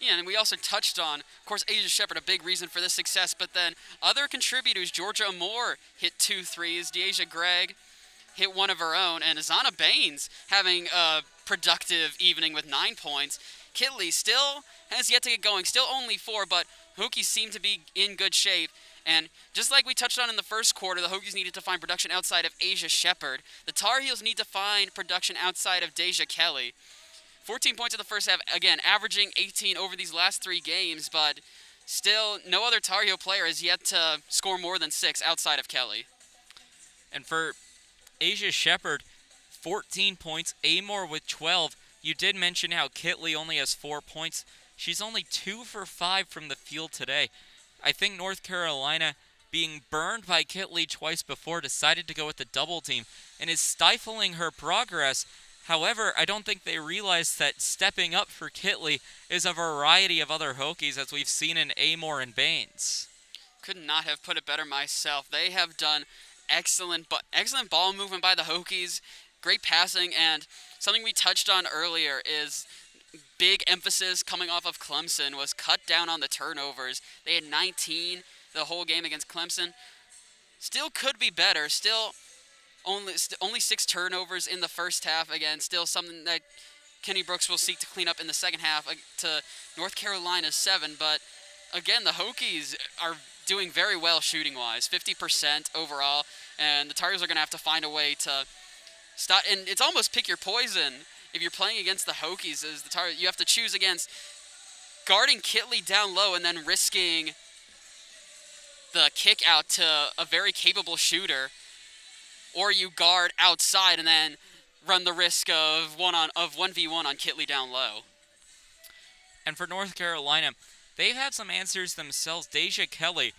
Yeah, and we also touched on, of course, Asia Shepherd, a big reason for this success, but then other contributors, Georgia Amore hit 2 threes, Deasia Gregg hit one of her own, and Azana Baines having a productive evening with 9 points. Kitley still has yet to get going, still only 4, but Hokies seem to be in good shape. And just like we touched on in the first quarter, the Hokies needed to find production outside of Asia Shepherd. The Tar Heels need to find production outside of Deja Kelly. 14 points in the first half, again, averaging 18 over these last 3 games, but still no other Tar Heel player has yet to score more than 6 outside of Kelly. And for Asia Shepherd, 14 points, Amore with 12. You did mention how Kitley only has 4 points. She's only 2 for 5 from the field today. I think North Carolina, being burned by Kitley twice before, decided to go with the double team and is stifling her progress. However, I don't think they realize that stepping up for Kitley is a variety of other Hokies, as we've seen in Amore and Baines. Could not have put it better myself. They have done excellent ball movement by the Hokies, great passing, and something we touched on earlier is big emphasis coming off of Clemson was cut down on the turnovers. They had 19 the whole game against Clemson. Still could be better. Still only 6 turnovers in the first half. Again, still something that Kenny Brooks will seek to clean up in the second half to North Carolina's 7. But again, the Hokies are doing very well shooting-wise, 50% overall, and the Tar Heels are going to have to find a way to stop. And it's almost pick your poison if you're playing against the Hokies. As the Tar Heels, you have to choose against guarding Kitley down low and then risking the kick out to a very capable shooter, or you guard outside and then run the risk of 1v1 on Kitley down low. And for North Carolina, they've had some answers themselves. Deja Kelly,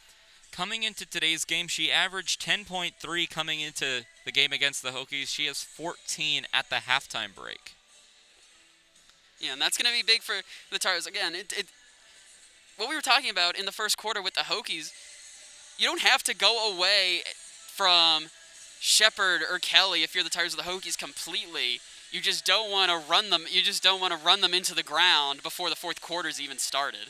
coming into today's game, she averaged 10.3 coming into the game against the Hokies. She has 14 at the halftime break. Yeah, and that's going to be big for the Tar Heels. Again, what we were talking about in the first quarter with the Hokies, you don't have to go away from Shepherd or Kelly if you're the Tar Heels of the Hokies completely. You just don't want to run them. You just don't want to run them into the ground before the fourth quarter's even started.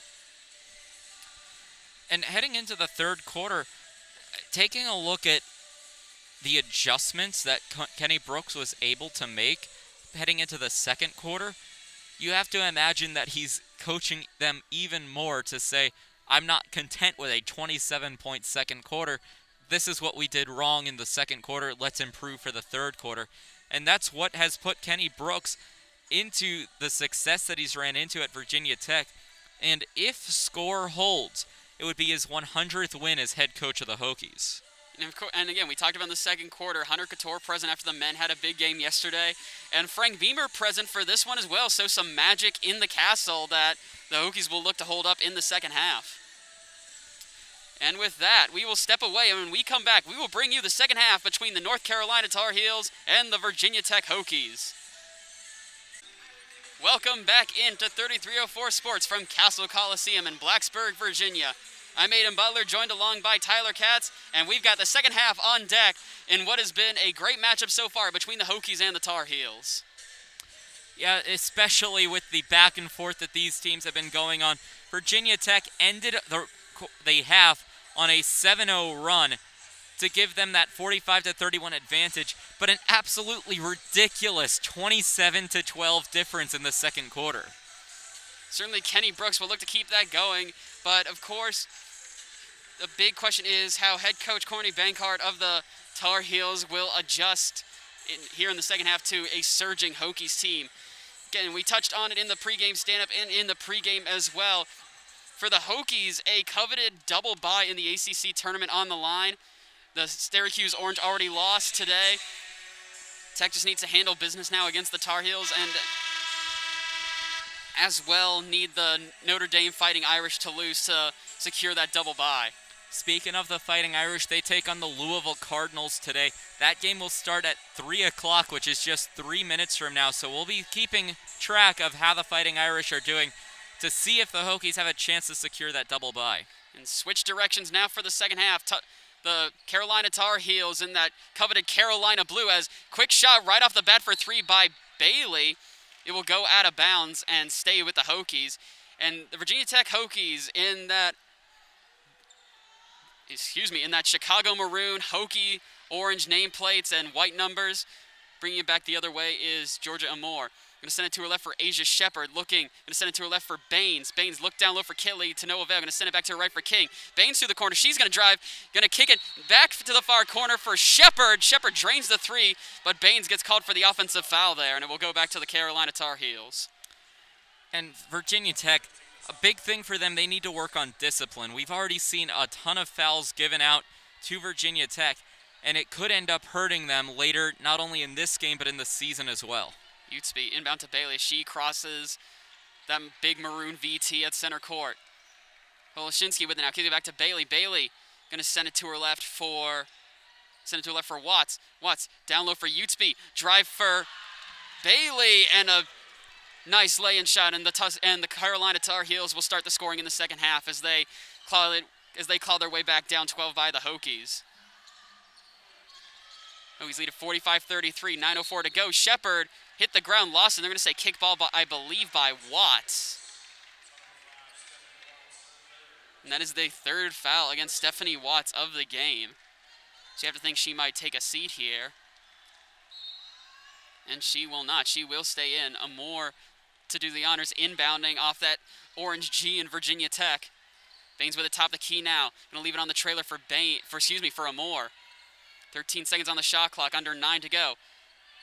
And heading into the third quarter, taking a look at the adjustments that Kenny Brooks was able to make heading into the second quarter, you have to imagine that he's coaching them even more to say, I'm not content with a 27-point second quarter. This is what we did wrong in the second quarter. Let's improve for the third quarter. And that's what has put Kenny Brooks into the success that he's ran into at Virginia Tech. And if score holds, it would be his 100th win as head coach of the Hokies. And again, we talked about in the second quarter, Hunter Couture present after the men had a big game yesterday, and Frank Beamer present for this one as well, so some magic in the castle that the Hokies will look to hold up in the second half. And with that, we will step away, and when we come back, we will bring you the second half between the North Carolina Tar Heels and the Virginia Tech Hokies. Welcome back into 3304 Sports from Castle Coliseum in Blacksburg, Virginia. I'm Aidan Butler, joined along by Tyler Katz, and we've got the second half on deck in what has been a great matchup so far between the Hokies and the Tar Heels. Yeah, especially with the back and forth that these teams have been going on. Virginia Tech ended the half on a 7-0 run to give them that 45-31 advantage, but an absolutely ridiculous 27-12 difference in the second quarter. Certainly Kenny Brooks will look to keep that going, but of course, the big question is how head coach Corny Bankart of the Tar Heels will adjust here in the second half to a surging Hokies team. Again, we touched on it in the pregame stand-up and in the pregame as well. For the Hokies, a coveted double bye in the ACC tournament on the line. The Syracuse Orange already lost today. Tech just needs to handle business now against the Tar Heels, and as well need the Notre Dame Fighting Irish to lose to secure that double bye. Speaking of the Fighting Irish, they take on the Louisville Cardinals today. That game will start at 3 o'clock, which is just 3 minutes from now. So we'll be keeping track of how the Fighting Irish are doing to see if the Hokies have a chance to secure that double bye. And switch directions now for the second half. The Carolina Tar Heels in that coveted Carolina blue, as quick shot right off the bat for 3 by Bailey. It will go out of bounds and stay with the Hokies. And the Virginia Tech Hokies in that Chicago maroon, Hokie orange nameplates and white numbers. Bringing it back the other way is Georgia Amore. Going to send it to her left for Asia Shepard. Looking. Going to send it to her left for Baines. Baines look down low for Kitley to no avail. Going to send it back to her right for King. Baines through the corner. She's going to drive. Going to kick it back to the far corner for Shepard. Shepard drains the 3, but Baines gets called for the offensive foul there, and it will go back to the Carolina Tar Heels. And Virginia Tech, a big thing for them, they need to work on discipline. We've already seen a ton of fouls given out to Virginia Tech, and it could end up hurting them later, not only in this game, but in the season as well. Utsby inbound to Bailey. She crosses that big maroon VT at center court. Holoshinsky with it now. Kicking it back to Bailey. Bailey going to send it to her left for Watts. Watts down low for Utsby. Drive for Bailey, and a nice lay-in shot, and the Carolina Tar Heels will start the scoring in the second half as they claw their way back down 12 by the Hokies. Hokies lead at 45-33, 9:04 to go. Shepard hit the ground, lost, and they're going to say kick ball, I believe, by Watts. And that is the third foul against Stephanie Watts of the game. So you have to think she might take a seat here. And she will not. She will stay in. Amore to do the honors, inbounding off that orange G in Virginia Tech. Baines with the top of the key now. Going to leave it on the trailer for Amore. 13 seconds on the shot clock, under 9 to go.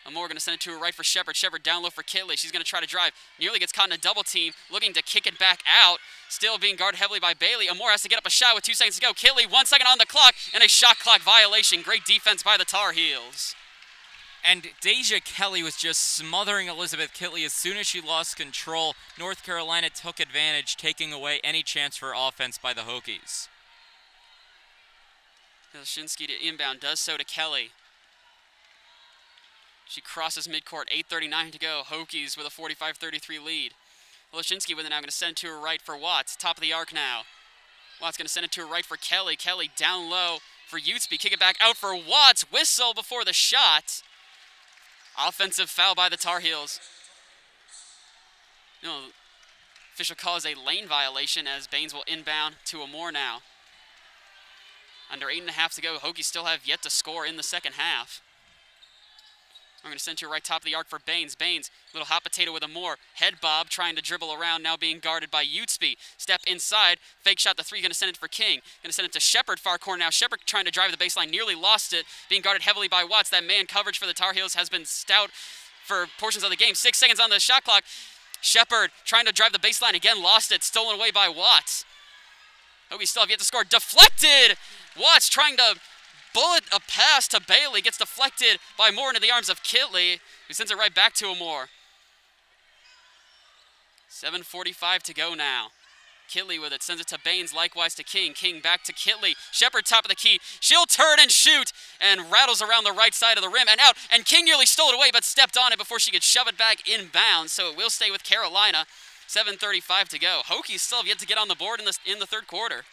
Amore going to send it to her right for Shepard. Shepard down low for Kitley. She's going to try to drive. Nearly gets caught in a double team, looking to kick it back out. Still being guarded heavily by Bailey. Amore has to get up a shot with 2 seconds to go. Kitley, 1 second on the clock, and a shot clock violation. Great defense by the Tar Heels. And Deja Kelly was just smothering Elizabeth Kitley as soon as she lost control. North Carolina took advantage, taking away any chance for offense by the Hokies. Hilshinsky to inbound, does so to Kelly. She crosses midcourt, 8:39 to go. Hokies with a 45-33 lead. Hilshinsky with it now, going to send it to her right for Watts. Top of the arc now. Watts going to send it to her right for Kelly. Kelly down low for Utsby. Kick it back out for Watts. Whistle before the shot. Offensive foul by the Tar Heels. No, official call is a lane violation as Baines will inbound to Amore now. Under 8.5 to go. Hokies still have yet to score in the second half. We're going to send to right top of the arc for Baines. Baines, little hot potato with Amore. Head bob, trying to dribble around, now being guarded by Utsby. Step inside, fake shot the 3, going to send it for King. Going to send it to Shepard, far corner now. Shepard trying to drive the baseline, nearly lost it. Being guarded heavily by Watts. That man coverage for the Tar Heels has been stout for portions of the game. 6 seconds on the shot clock. Shepard trying to drive the baseline again, lost it. Stolen away by Watts. Hokies still have yet to score. Deflected! Watts trying to bullet a pass to Bailey. Gets deflected by Moore into the arms of Kitley, who sends it right back to Amore. 7:45 to go now. Kitley with it, sends it to Baines, likewise to King. King back to Kitley. Shepard top of the key. She'll turn and shoot, and rattles around the right side of the rim and out. And King nearly stole it away, but stepped on it before she could shove it back inbounds. So it will stay with Carolina. 7:35 to go. Hokies still have yet to get on the board in the third quarter.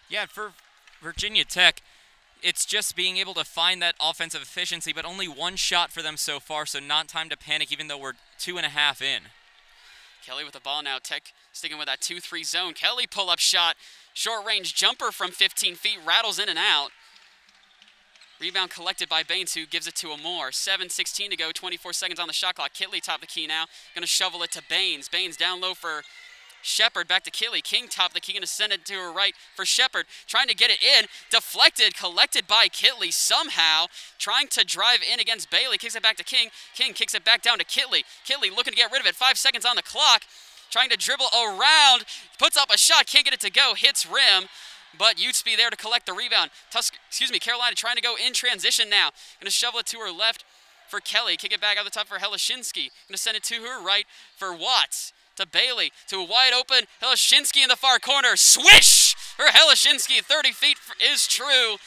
Yeah, for Virginia Tech, it's just being able to find that offensive efficiency, but only 1 shot for them so far, so not time to panic even though we're 2.5 in. Kelly with the ball now. Tech sticking with that 2-3 zone. Kelly pull-up shot. Short-range jumper from 15 feet. Rattles in and out. Rebound collected by Baines, who gives it to Amore. 7:16 to go. 24 seconds on the shot clock. Kitley top of the key now. Going to shovel it to Baines. Baines down low for Shepard back to Killy. King top of the key, going to send it to her right for Shepard. Trying to get it in. Deflected, collected by Kitley somehow. Trying to drive in against Bailey. Kicks it back to King. King kicks it back down to Kitley. Kitley looking to get rid of it. 5 seconds on the clock. Trying to dribble around. Puts up a shot. Can't get it to go. Hits rim. But Utes-Be there to collect the rebound. Carolina trying to go in transition now. Going to shovel it to her left for Kelly. Kick it back out the top for Helashinsky. Going to send it to her right for Watts. To Bailey. To a wide open Helashinsky in the far corner. Swish for Helashinsky. 30 feet is true.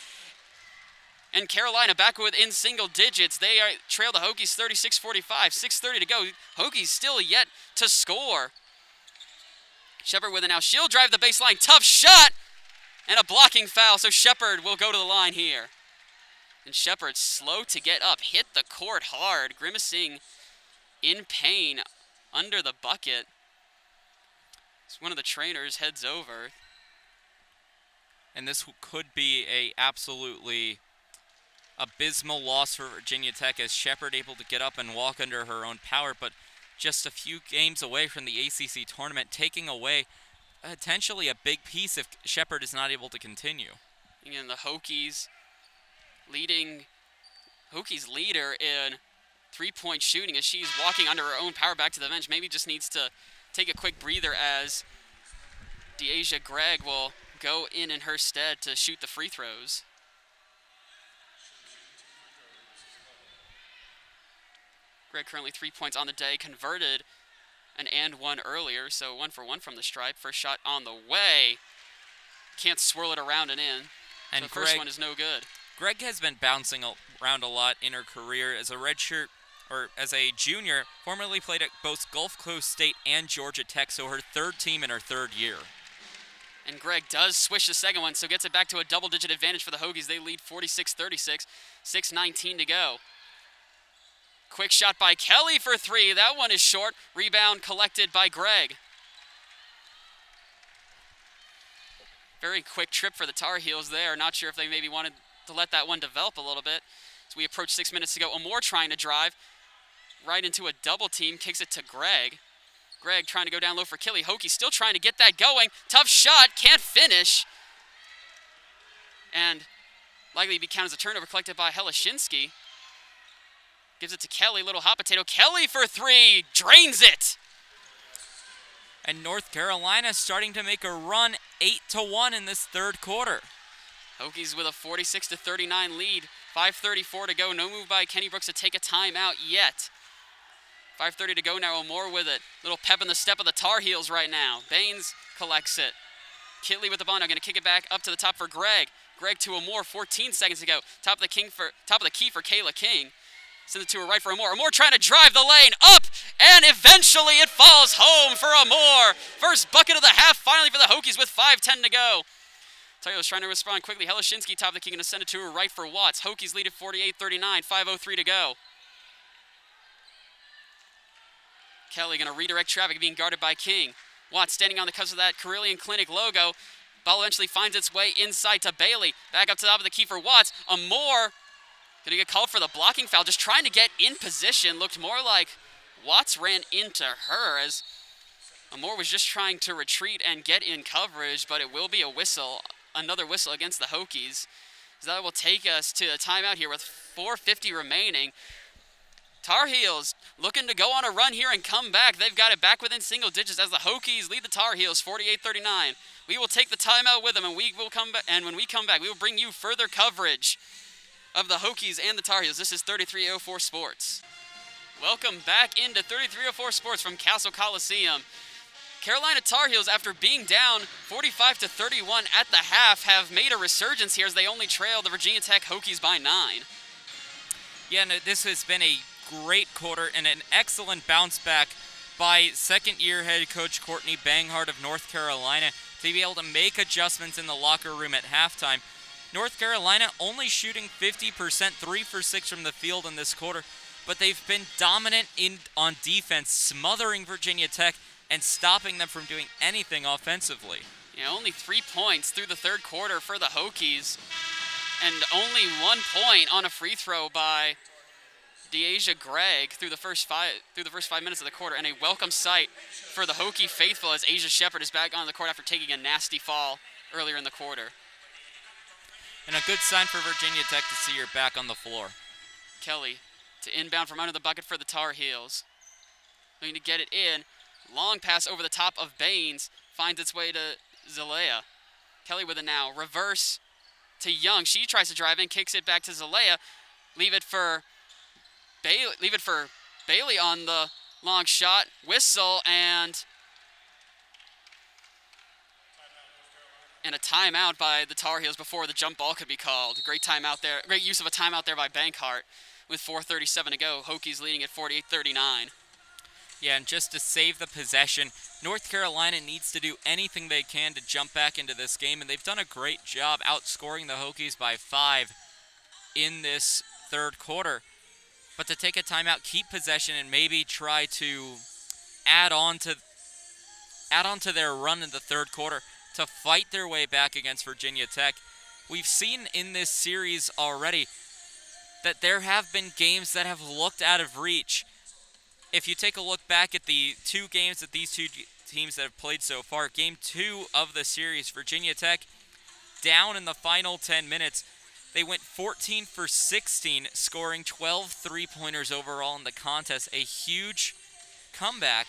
And Carolina back within single digits. They trail the Hokies 36-45. 6:30 to go. Hokies still yet to score. Shepard with it now. She'll drive the baseline. Tough shot. And a blocking foul, so Shepard will go to the line here. And Shepard slow to get up, hit the court hard, grimacing in pain under the bucket. As one of the trainers heads over. And this could be a absolutely abysmal loss for Virginia Tech, as Shepard able to get up and walk under her own power, but just a few games away from the ACC tournament, taking away potentially a big piece if Shepard is not able to continue. Again, the Hokies leader in three-point shooting as she's walking under her own power back to the bench. Maybe just needs to take a quick breather as Deasia Gregg will go in her stead to shoot the free throws. Gregg currently 3 points on the day, converted an and one earlier, so 1 for 1 from the stripe. First shot on the way. Can't swirl it around and in. And so the first one is no good. Gregg has been bouncing around a lot in her career as a redshirt, or as a junior, formerly played at both Gulf Coast State and Georgia Tech, so her third team in her third year. And Gregg does swish the second one, so gets it back to a double-digit advantage for the Hokies. They lead 46-36, 6:19 to go. Quick shot by Kelly for three. That one is short. Rebound collected by Gregg. Very quick trip for the Tar Heels there. Not sure if they maybe wanted to let that one develop a little bit. As we approach 6 minutes to go, Amore trying to drive right into a double team. Kicks it to Gregg. Gregg trying to go down low for Kelly. Hokie still trying to get that going. Tough shot. Can't finish. And likely be counted as a turnover collected by Helashinsky. Gives it to Kelly, little hot potato. Kelly for three, drains it. And North Carolina starting to make a run, 8-1 in this third quarter. Hokies with a 46-39 lead. 5:34 to go. No move by Kenny Brooks to take a timeout yet. 5:30 to go now. Amore with it. Little pep in the step of the Tar Heels right now. Baines collects it. Kitley with the ball now. Going to kick it back up to the top for Gregg. Gregg to Amore. 14 seconds to go. Top of the key for Kayla King. Sends it to her right for Amore. Amore trying to drive the lane up, and eventually it falls home for Amore. First bucket of the half finally for the Hokies with 5:10 to go. Tar Heels trying to respond quickly. Helashinsky top of the key, going to send it to her right for Watts. Hokies lead at 48-39, 5:03 to go. Kelly going to redirect traffic, being guarded by King. Watts standing on the cusp of that Carillion Clinic logo. Ball eventually finds its way inside to Bailey. Back up to the top of the key for Watts. Amore going to get called for the blocking foul. Just trying to get in position. Looked more like Watts ran into her as Amore was just trying to retreat and get in coverage, but it will be a whistle. Another whistle against the Hokies. So that will take us to a timeout here with 4:50 remaining. Tar Heels looking to go on a run here and come back. They've got it back within single digits as the Hokies lead the Tar Heels 48-39. We will take the timeout with them, and we will come back. And when we come back, we will bring you further coverage of the Hokies and the Tar Heels. This is 3304 Sports. Welcome back into 3304 Sports from Castle Coliseum. Carolina Tar Heels, after being down 45-31 at the half, have made a resurgence here as they only trail the Virginia Tech Hokies by 9. Yeah, no, this has been a great quarter and an excellent bounce back by second-year head coach Courtney Banghart of North Carolina to be able to make adjustments in the locker room at halftime. North Carolina only shooting 50%, 3 for 6 from the field in this quarter, but they've been dominant on defense, smothering Virginia Tech and stopping them from doing anything offensively. Yeah, only 3 points through the third quarter for the Hokies, and only 1 point on a free throw by Deasia Gregg through the first 5 minutes of the quarter, and a welcome sight for the Hokie faithful as Asia Shepherd is back on the court after taking a nasty fall earlier in the quarter. And a good sign for Virginia Tech to see her back on the floor. Kelly to inbound from under the bucket for the Tar Heels. Looking to get it in. Long pass over the top of Baines. Finds its way to Zalea. Kelly with it now. Reverse to Young. She tries to drive in, kicks it back to Zalea. Leave it for Bailey on the long shot. Whistle and a timeout by the Tar Heels before the jump ball could be called. Great timeout there. Great use of a timeout there by Bankhart with 4:37 to go. Hokies leading at 48-39. Yeah, and just to save the possession, North Carolina needs to do anything they can to jump back into this game, and they've done a great job outscoring the Hokies by 5 in this third quarter. But to take a timeout, keep possession, and maybe try to add on to their run in the third quarter to fight their way back against Virginia Tech. We've seen in this series already that there have been games that have looked out of reach. If you take a look back at the 2 games that these 2 teams that have played so far, game 2 of the series, Virginia Tech down in the final 10 minutes. They went 14 for 16, scoring 12 three-pointers overall in the contest. A huge comeback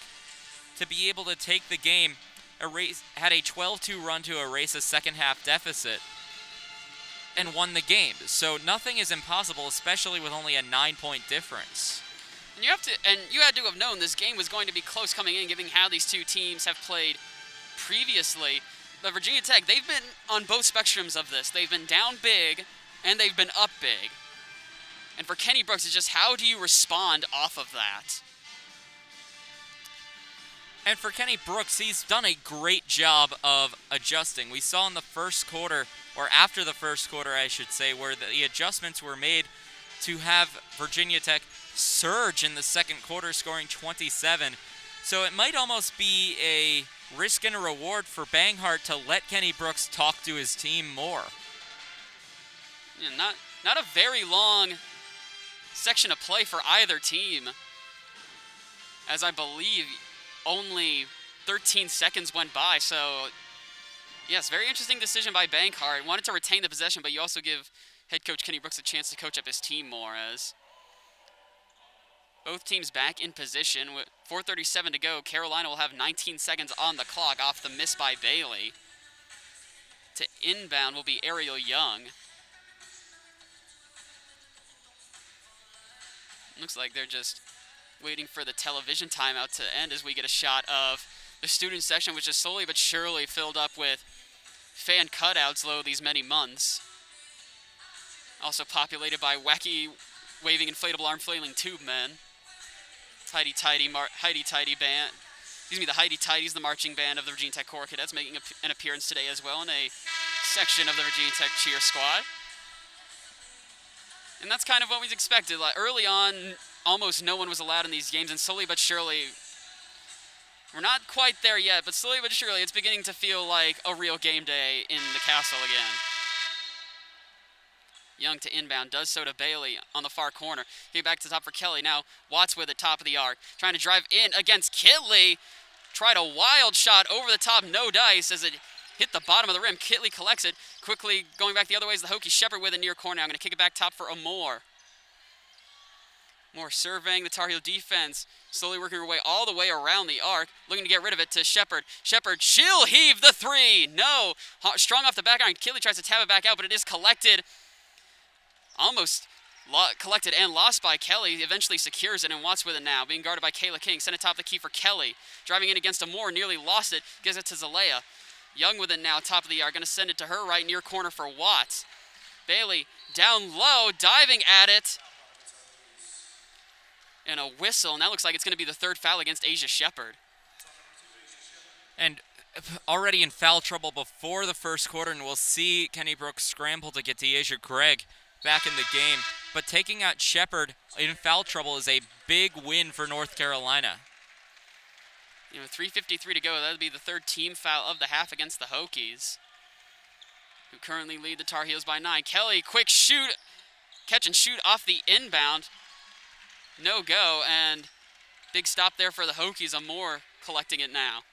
to be able to take the game, had a 12-2 run to erase a second-half deficit, and won the game. So nothing is impossible, especially with only a 9-point difference. And you had to have known this game was going to be close coming in, given how these 2 teams have played previously. But Virginia Tech, they've been on both spectrums of this. They've been down big, and they've been up big. And for Kenny Brooks, it's just how do you respond off of that? And for Kenny Brooks, he's done a great job of adjusting. We saw in the first quarter, or after the first quarter, I should say, where the adjustments were made to have Virginia Tech surge in the second quarter, scoring 27. So it might almost be a risk and a reward for Banghart to let Kenny Brooks talk to his team more. Yeah, not a very long section of play for either team, as I believe only 13 seconds went by. So, yes, very interesting decision by Bankhart. Wanted to retain the possession, but you also give head coach Kenny Brooks a chance to coach up his team more, as both teams back in position. With 4:37 to go, Carolina will have 19 seconds on the clock off the miss by Bailey. To inbound will be Ariel Young. Looks like they're just waiting for the television timeout to end as we get a shot of the student section, which is slowly but surely filled up with fan cutouts lo these many months. Also populated by wacky waving inflatable arm flailing tube men. The Heidi Tidies, the marching band of the Virginia Tech Corps Cadets, making an appearance today as well in a section of the Virginia Tech cheer squad. And that's kind of what we expected. Like early on, almost no one was allowed in these games, and slowly but surely, we're not quite there yet, but slowly but surely, it's beginning to feel like a real game day in the castle again. Young to inbound, does so to Bailey on the far corner. Get back to the top for Kelly. Now Watts with it, top of the arc. Trying to drive in against Kitley. Tried a wild shot over the top, no dice as it hit the bottom of the rim. Kitley collects it. Quickly going back the other way is the Hokie. Shepherd with it near corner. I'm going to kick it back top for Amore. More surveying the Tar Heel defense. Slowly working her way all the way around the arc. Looking to get rid of it to Shepherd. Shepherd, she'll heave the three. No. Strong off the back iron. Kitley tries to tap it back out, but it is collected. Almost collected and lost by Kelly. Eventually secures it and Watts with it now. Being guarded by Kayla King. Sent it top of the key for Kelly. Driving in against Amore. Nearly lost it. Gives it to Zalea. Young with it now. Top of the arc. Going to send it to her right near corner for Watts. Bailey down low. Diving at it. And a whistle. And that looks like it's going to be the third foul against Asia Shepherd. And already in foul trouble before the first quarter. And we'll see Kenny Brooks scramble to get Deasia Gregg back in the game. But taking out Shepherd in foul trouble is a big win for North Carolina. 3:53 to go. That would be the third team foul of the half against the Hokies, who currently lead the Tar Heels by 9. Kelly, quick shoot. Catch and shoot off the inbound. no go, and big stop there for the Hokies. Amore collecting it now.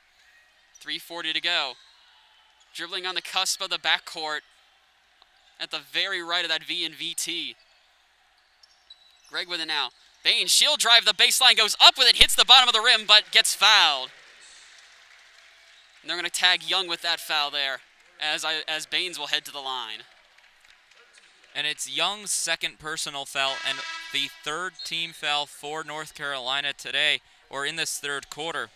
3:40 to go. Dribbling on the cusp of the backcourt at the very right of that V and VT. Greg with it now. Baines, she'll drive the baseline, goes up with it, hits the bottom of the rim, but gets fouled. And they're going to tag Young with that foul there, as Baines will head to the line. And it's Young's second personal foul and the third team foul for North Carolina today, or in this third quarter.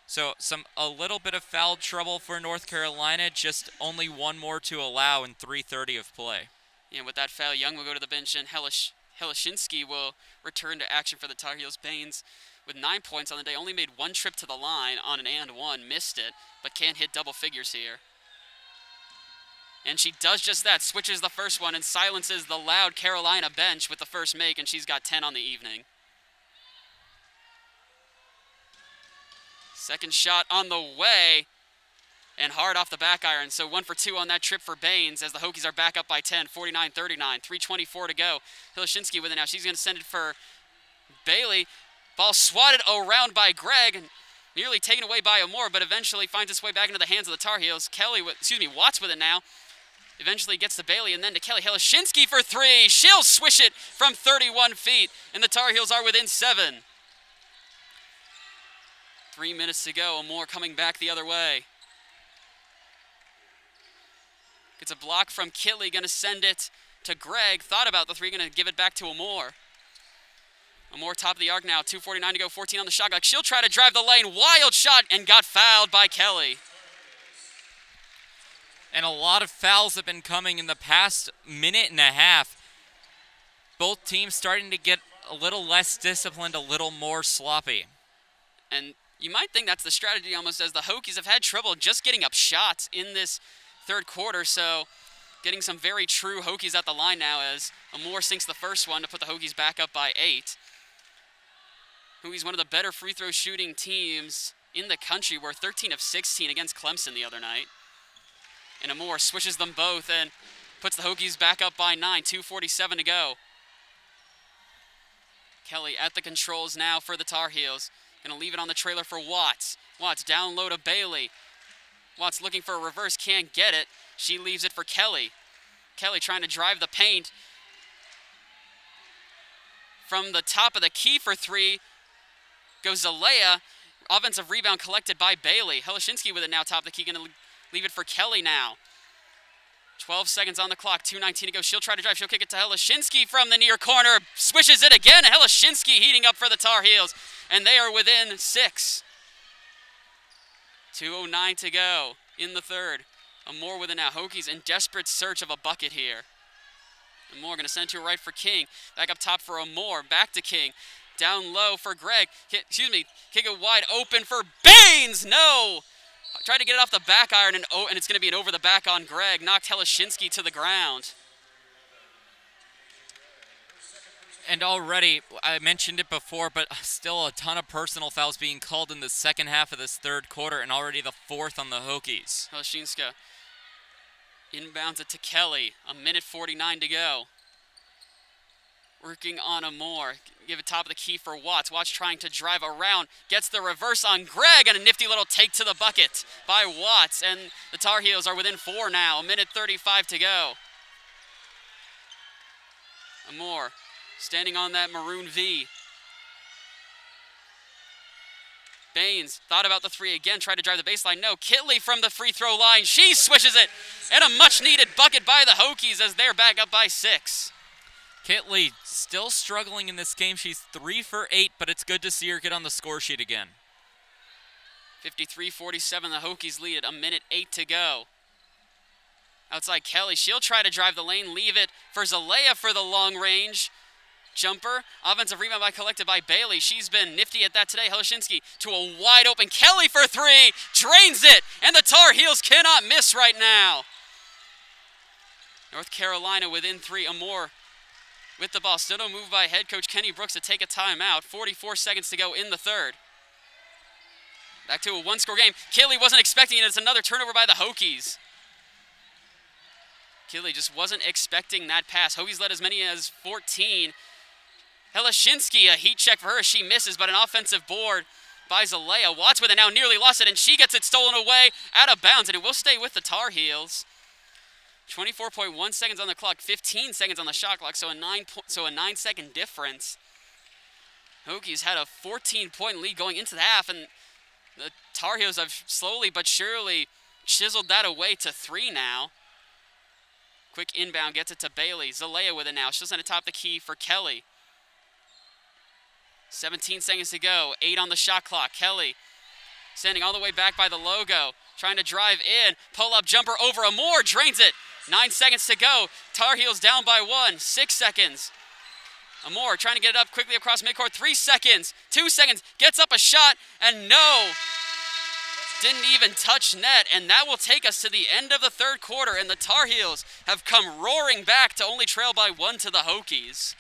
So a little bit of foul trouble for North Carolina, just only one more to allow in 3:30 of play. And with that foul, Young will go to the bench, and Helashinsky will return to action for the Tar Heels. Baines with 9 points on the day, only made one trip to the line on an and one, missed it, but can't hit double figures here. And she does just that, switches the first one and silences the loud Carolina bench with the first make, and she's got 10 on the evening. Second shot on the way, and hard off the back iron. So 1 for 2 on that trip for Baines as the Hokies are back up by 10, 49-39, 3:24 to go. Hilashinsky with it now. She's going to send it for Bailey. Ball swatted around by Gregg and nearly taken away by Amore, but eventually finds its way back into the hands of the Tar Heels. Watts with it now. Eventually gets to Bailey and then to Kelly. Helashinsky for 3. She'll swish it from 31 feet, and the Tar Heels are within 7. 3 minutes to go. Amore coming back the other way. Gets a block from Kitley, going to send it to Gregg. Thought about the 3, going to give it back to Amore. Amore top of the arc now, 2:49 to go, 14 on the shot clock. She'll try to drive the lane, wild shot, and got fouled by Kelly. And a lot of fouls have been coming in the past minute and a half. Both teams starting to get a little less disciplined, a little more sloppy. And you might think that's the strategy almost, as the Hokies have had trouble just getting up shots in this third quarter, so getting some very true Hokies at the line now as Amore sinks the first one to put the Hokies back up by 8. Hokies one of the better free throw shooting teams in the country. Were 13 of 16 against Clemson the other night. And Amore swishes them both and puts the Hokies back up by 9, 2:47 to go. Kelly at the controls now for the Tar Heels. Gonna leave it on the trailer for Watts. Watts down low to Bailey. Watts looking for a reverse, can't get it. She leaves it for Kelly. Kelly trying to drive the paint. From the top of the key for 3 goes Zalea. Offensive rebound collected by Bailey. Helashinsky with it now top of the key, gonna leave it for Kelly now. 12 seconds on the clock, 2:19 to go. She'll try to drive, she'll kick it to Helashinsky from the near corner. Swishes it again, Helashinsky heating up for the Tar Heels, and they are within 6. 2:09 to go in the third. Amore with it now. Hokies in desperate search of a bucket here. Amore going to send it to her right for King. Back up top for Amore. Back to King. Down low for Gregg. Kick it wide open for Baines. No! Tried to get it off the back iron, and it's going to be an over the back on Gregg. Knocked Helashinsky to the ground. And already, I mentioned it before, but still a ton of personal fouls being called in the second half of this third quarter, and already the 4th on the Hokies. Helashinsky inbounds it to Kelly. 1:49 to go. Working on Amore. Give it top of the key for Watts. Watts trying to drive around. Gets the reverse on Gregg, and a nifty little take to the bucket by Watts. And the Tar Heels are within 4 now. 1:35 to go. Amore standing on that maroon V. Baines thought about the 3 again, tried to drive the baseline. No, Kitley from the free throw line. She swishes it, and a much-needed bucket by the Hokies as they're back up by 6. Kitley still struggling in this game. She's 3 for 8, but it's good to see her get on the score sheet again. 53-47, the Hokies lead it. 1:08 to go. Outside Kelly, she'll try to drive the lane, leave it for Zalea for the long range jumper. Offensive rebound collected by Bailey. She's been nifty at that today. Helashinsky to a wide open Kelly for 3. Drains it, and the Tar Heels cannot miss right now. North Carolina within 3. Amore with the ball. Still no move by head coach Kenny Brooks to take a timeout. 44 seconds to go in the third. Back to a one-score game. Kitley wasn't expecting it. It's another turnover by the Hokies. Kitley just wasn't expecting that pass. Hokies led as many as 14. Helashinsky, a heat check for her as she misses, but an offensive board by Zalea. Watts with it now, nearly lost it, and she gets it stolen away out of bounds, and it will stay with the Tar Heels. 24.1 seconds on the clock, 15 seconds on the shot clock, so a 9-second difference. Hokies had a 14-point lead going into the half, and the Tar Heels have slowly but surely chiseled that away to 3 now. Quick inbound gets it to Bailey. Zalea with it now. She'll send it top the key for Kelly. 17 seconds to go. 8 on the shot clock. Kelly standing all the way back by the logo. Trying to drive in. Pull-up jumper over Amore. Drains it. 9 seconds to go. Tar Heels down by 1. 6 seconds. Amore trying to get it up quickly across midcourt. 3 seconds. 2 seconds. Gets up a shot. And no. Didn't even touch net. And that will take us to the end of the third quarter. And the Tar Heels have come roaring back to only trail by 1 to the Hokies.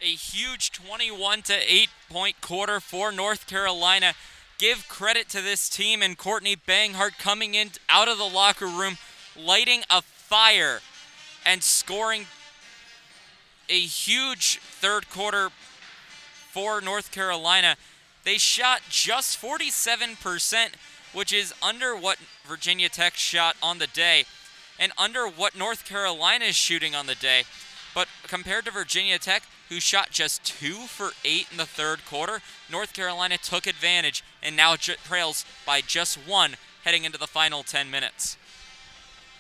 A huge 21-8 point quarter for North Carolina. Give credit to this team and Courtney Banghart coming in out of the locker room, lighting a fire and scoring a huge third quarter for North Carolina. They shot just 47%, which is under what Virginia Tech shot on the day and under what North Carolina is shooting on the day. But compared to Virginia Tech, who shot just 2 for 8 in the third quarter, North Carolina took advantage and now trails by just 1 heading into the final 10 minutes.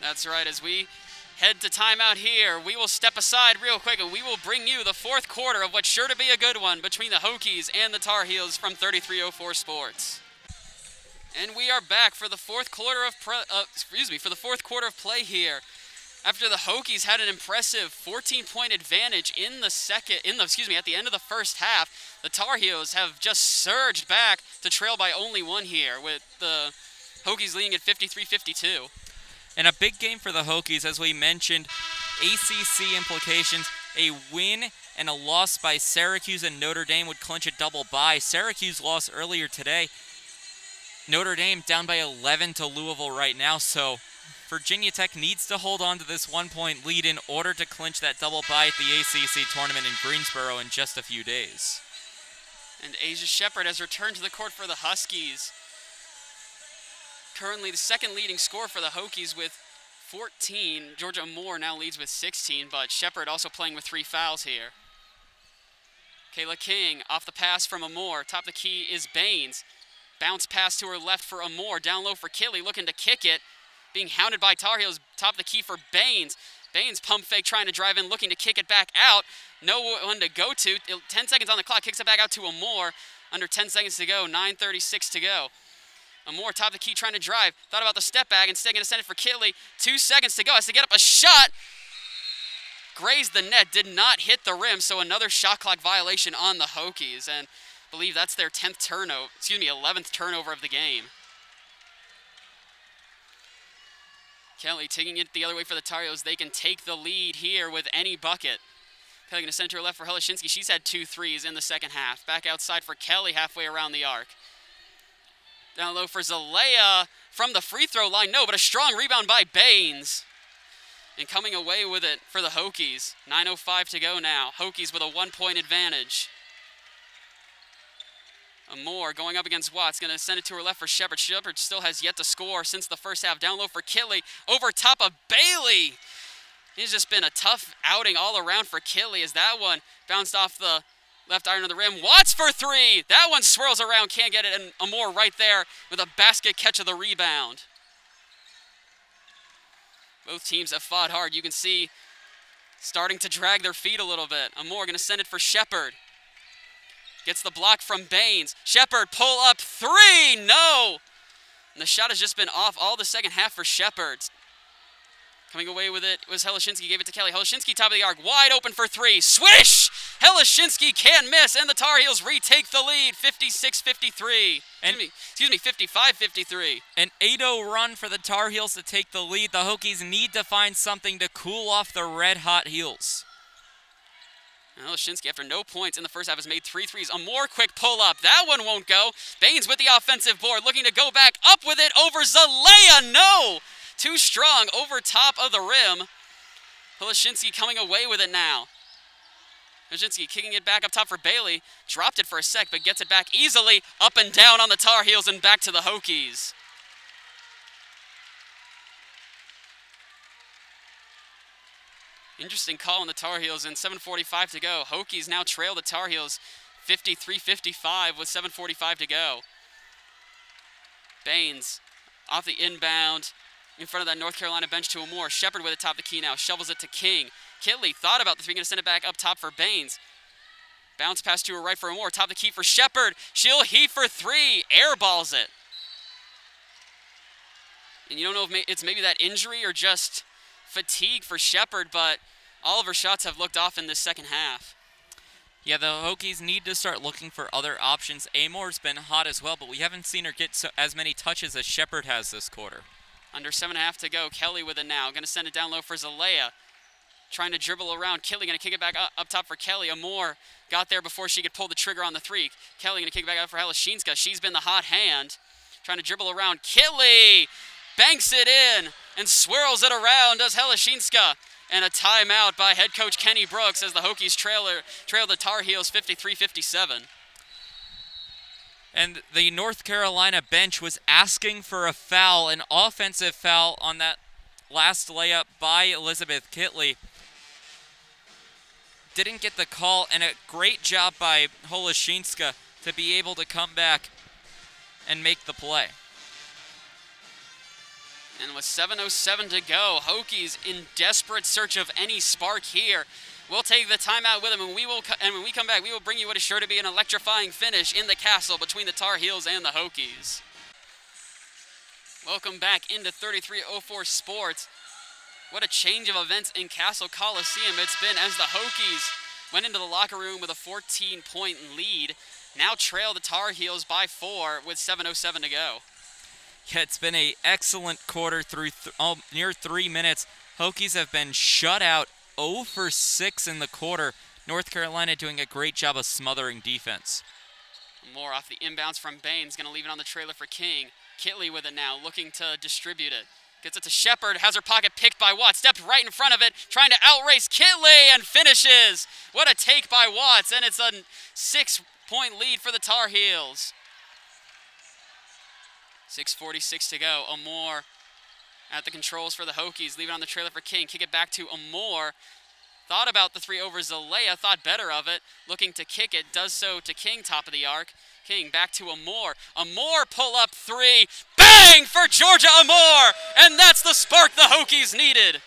That's right. As we head to timeout here, we will step aside real quick and we will bring you the fourth quarter of what's sure to be a good one between the Hokies and the Tar Heels from 3304 Sports. And we are back for the fourth quarter of play here. After the Hokies had an impressive 14-point advantage at the end of the first half, the Tar Heels have just surged back to trail by only 1 here, with the Hokies leading at 53-52. And a big game for the Hokies, as we mentioned, ACC implications. A win and a loss by Syracuse and Notre Dame would clinch a double bye. Syracuse lost earlier today. Notre Dame down by 11 to Louisville right now, so Virginia Tech needs to hold on to this 1-point lead in order to clinch that double bye at the ACC tournament in Greensboro in just a few days. And Asia Shepard has returned to the court for the Huskies. Currently the second leading scorer for the Hokies with 14. Georgia Moore now leads with 16, but Shepard also playing with 3 fouls here. Kayla King off the pass from Amore. Top of the key is Baines. Bounce pass to her left for Amore. Down low for Kelly looking to kick it. Being hounded by Tar Heels, top of the key for Baines. Baines pump fake trying to drive in, looking to kick it back out. No one to go to. 10 seconds on the clock, kicks it back out to Amore. Under 10 seconds to go, 9:36 to go. Amore, top of the key, trying to drive. Thought about the step back, instead going to send it for Kelly. 2 seconds to go, has to get up a shot. Grazed the net, did not hit the rim, so another shot clock violation on the Hokies. And I believe that's their 11th turnover of the game. Kelly taking it the other way for the Tar Heels. They can take the lead here with any bucket. Kelly going to send to her left for Helashinsky. She's had 2 threes in the second half. Back outside for Kelly halfway around the arc. Down low for Zalea from the free throw line. No, but a strong rebound by Baines. And coming away with it for the Hokies. 9:05 to go now. Hokies with a 1-point advantage. Amore going up against Watts, going to send it to her left for Shepard. Shepard still has yet to score since the first half. Down low for Kelly, over top of Bailey. It's just been a tough outing all around for Kelly as that one bounced off the left iron of the rim. Watts for 3. That one swirls around, can't get it, and Amore right there with a basket catch of the rebound. Both teams have fought hard. You can see starting to drag their feet a little bit. Amore going to send it for Shepard. Gets the block from Baines. Shepard, pull up 3, no! And the shot has just been off all the second half for Shepard. Coming away with it was Helashinsky, gave it to Kelly. Helashinsky, top of the arc, wide open for 3. Swish! Helashinsky can't miss, and the Tar Heels retake the lead, 56-53. 55-53. An 8-0 run for the Tar Heels to take the lead. The Hokies need to find something to cool off the red-hot heels. Helashinsky, after no points in the first half, has made 3 threes. A more quick pull-up. That one won't go. Baines with the offensive board, looking to go back up with it over Zalea. No! Too strong over top of the rim. Helashinsky coming away with it now. Brzezinski kicking it back up top for Bailey. Dropped it for a sec, but gets it back easily. Up and down on the Tar Heels and back to the Hokies. Interesting call on the Tar Heels and 7:45 to go. Hokies now trail the Tar Heels 53-55 with 7:45 to go. Baines off the inbound in front of that North Carolina bench to Amore. Shepard with it top of the key now. Shovels it to King. Kitley thought about the three. Going to send it back up top for Baines. Bounce pass to her right for Amore. Top of the key for Shepard. She'll heave for three. Airballs it. And you don't know if it's maybe that injury or just fatigue for Shepard, but all of her shots have looked off in this second half. Yeah, the Hokies need to start looking for other options. Amore's been hot as well, but we haven't seen her get as many touches as Shepard has this quarter. Under 7.5 to go. Kelly with it now. Going to send it down low for Zalea. Trying to dribble around. Kelly going to kick it back up top for Kelly. Amore got there before she could pull the trigger on the three. Kelly going to kick it back out for Helashinska. She's been the hot hand. Trying to dribble around. Kelly banks it in and swirls it around. Does Helashinska. And a timeout by head coach Kenny Brooks as the Hokies trail the Tar Heels 53-57. And the North Carolina bench was asking for a foul, an offensive foul on that last layup by Elizabeth Kitley. Didn't get the call, and a great job by Helashinska to be able to come back and make the play. And with 7:07 to go, Hokies in desperate search of any spark here. We'll take the timeout with them, and when we come back, we will bring you what is sure to be an electrifying finish in the castle between the Tar Heels and the Hokies. Welcome back into 3304 Sports. What a change of events in Castle Coliseum it's been as the Hokies went into the locker room with a 14-point lead. Now trail the Tar Heels by 4 with 7:07 to go. Yeah, it's been an excellent quarter through near 3 minutes. Hokies have been shut out 0 for 6 in the quarter. North Carolina doing a great job of smothering defense. More off the inbounds from Baines. Going to leave it on the trailer for King. Kitley with it now, looking to distribute it. Gets it to Shepard, has her pocket picked by Watts. Stepped right in front of it, trying to outrace Kitley and finishes. What a take by Watts, and it's a 6-point lead for the Tar Heels. 6:46 to go. Amore at the controls for the Hokies. Leave it on the trailer for King. Kick it back to Amore. Thought about the three over Zalea. Thought better of it. Looking to kick it. Does so to King, top of the arc. King back to Amore. Amore pull up three. Bang for Georgia Amore. And that's the spark the Hokies needed.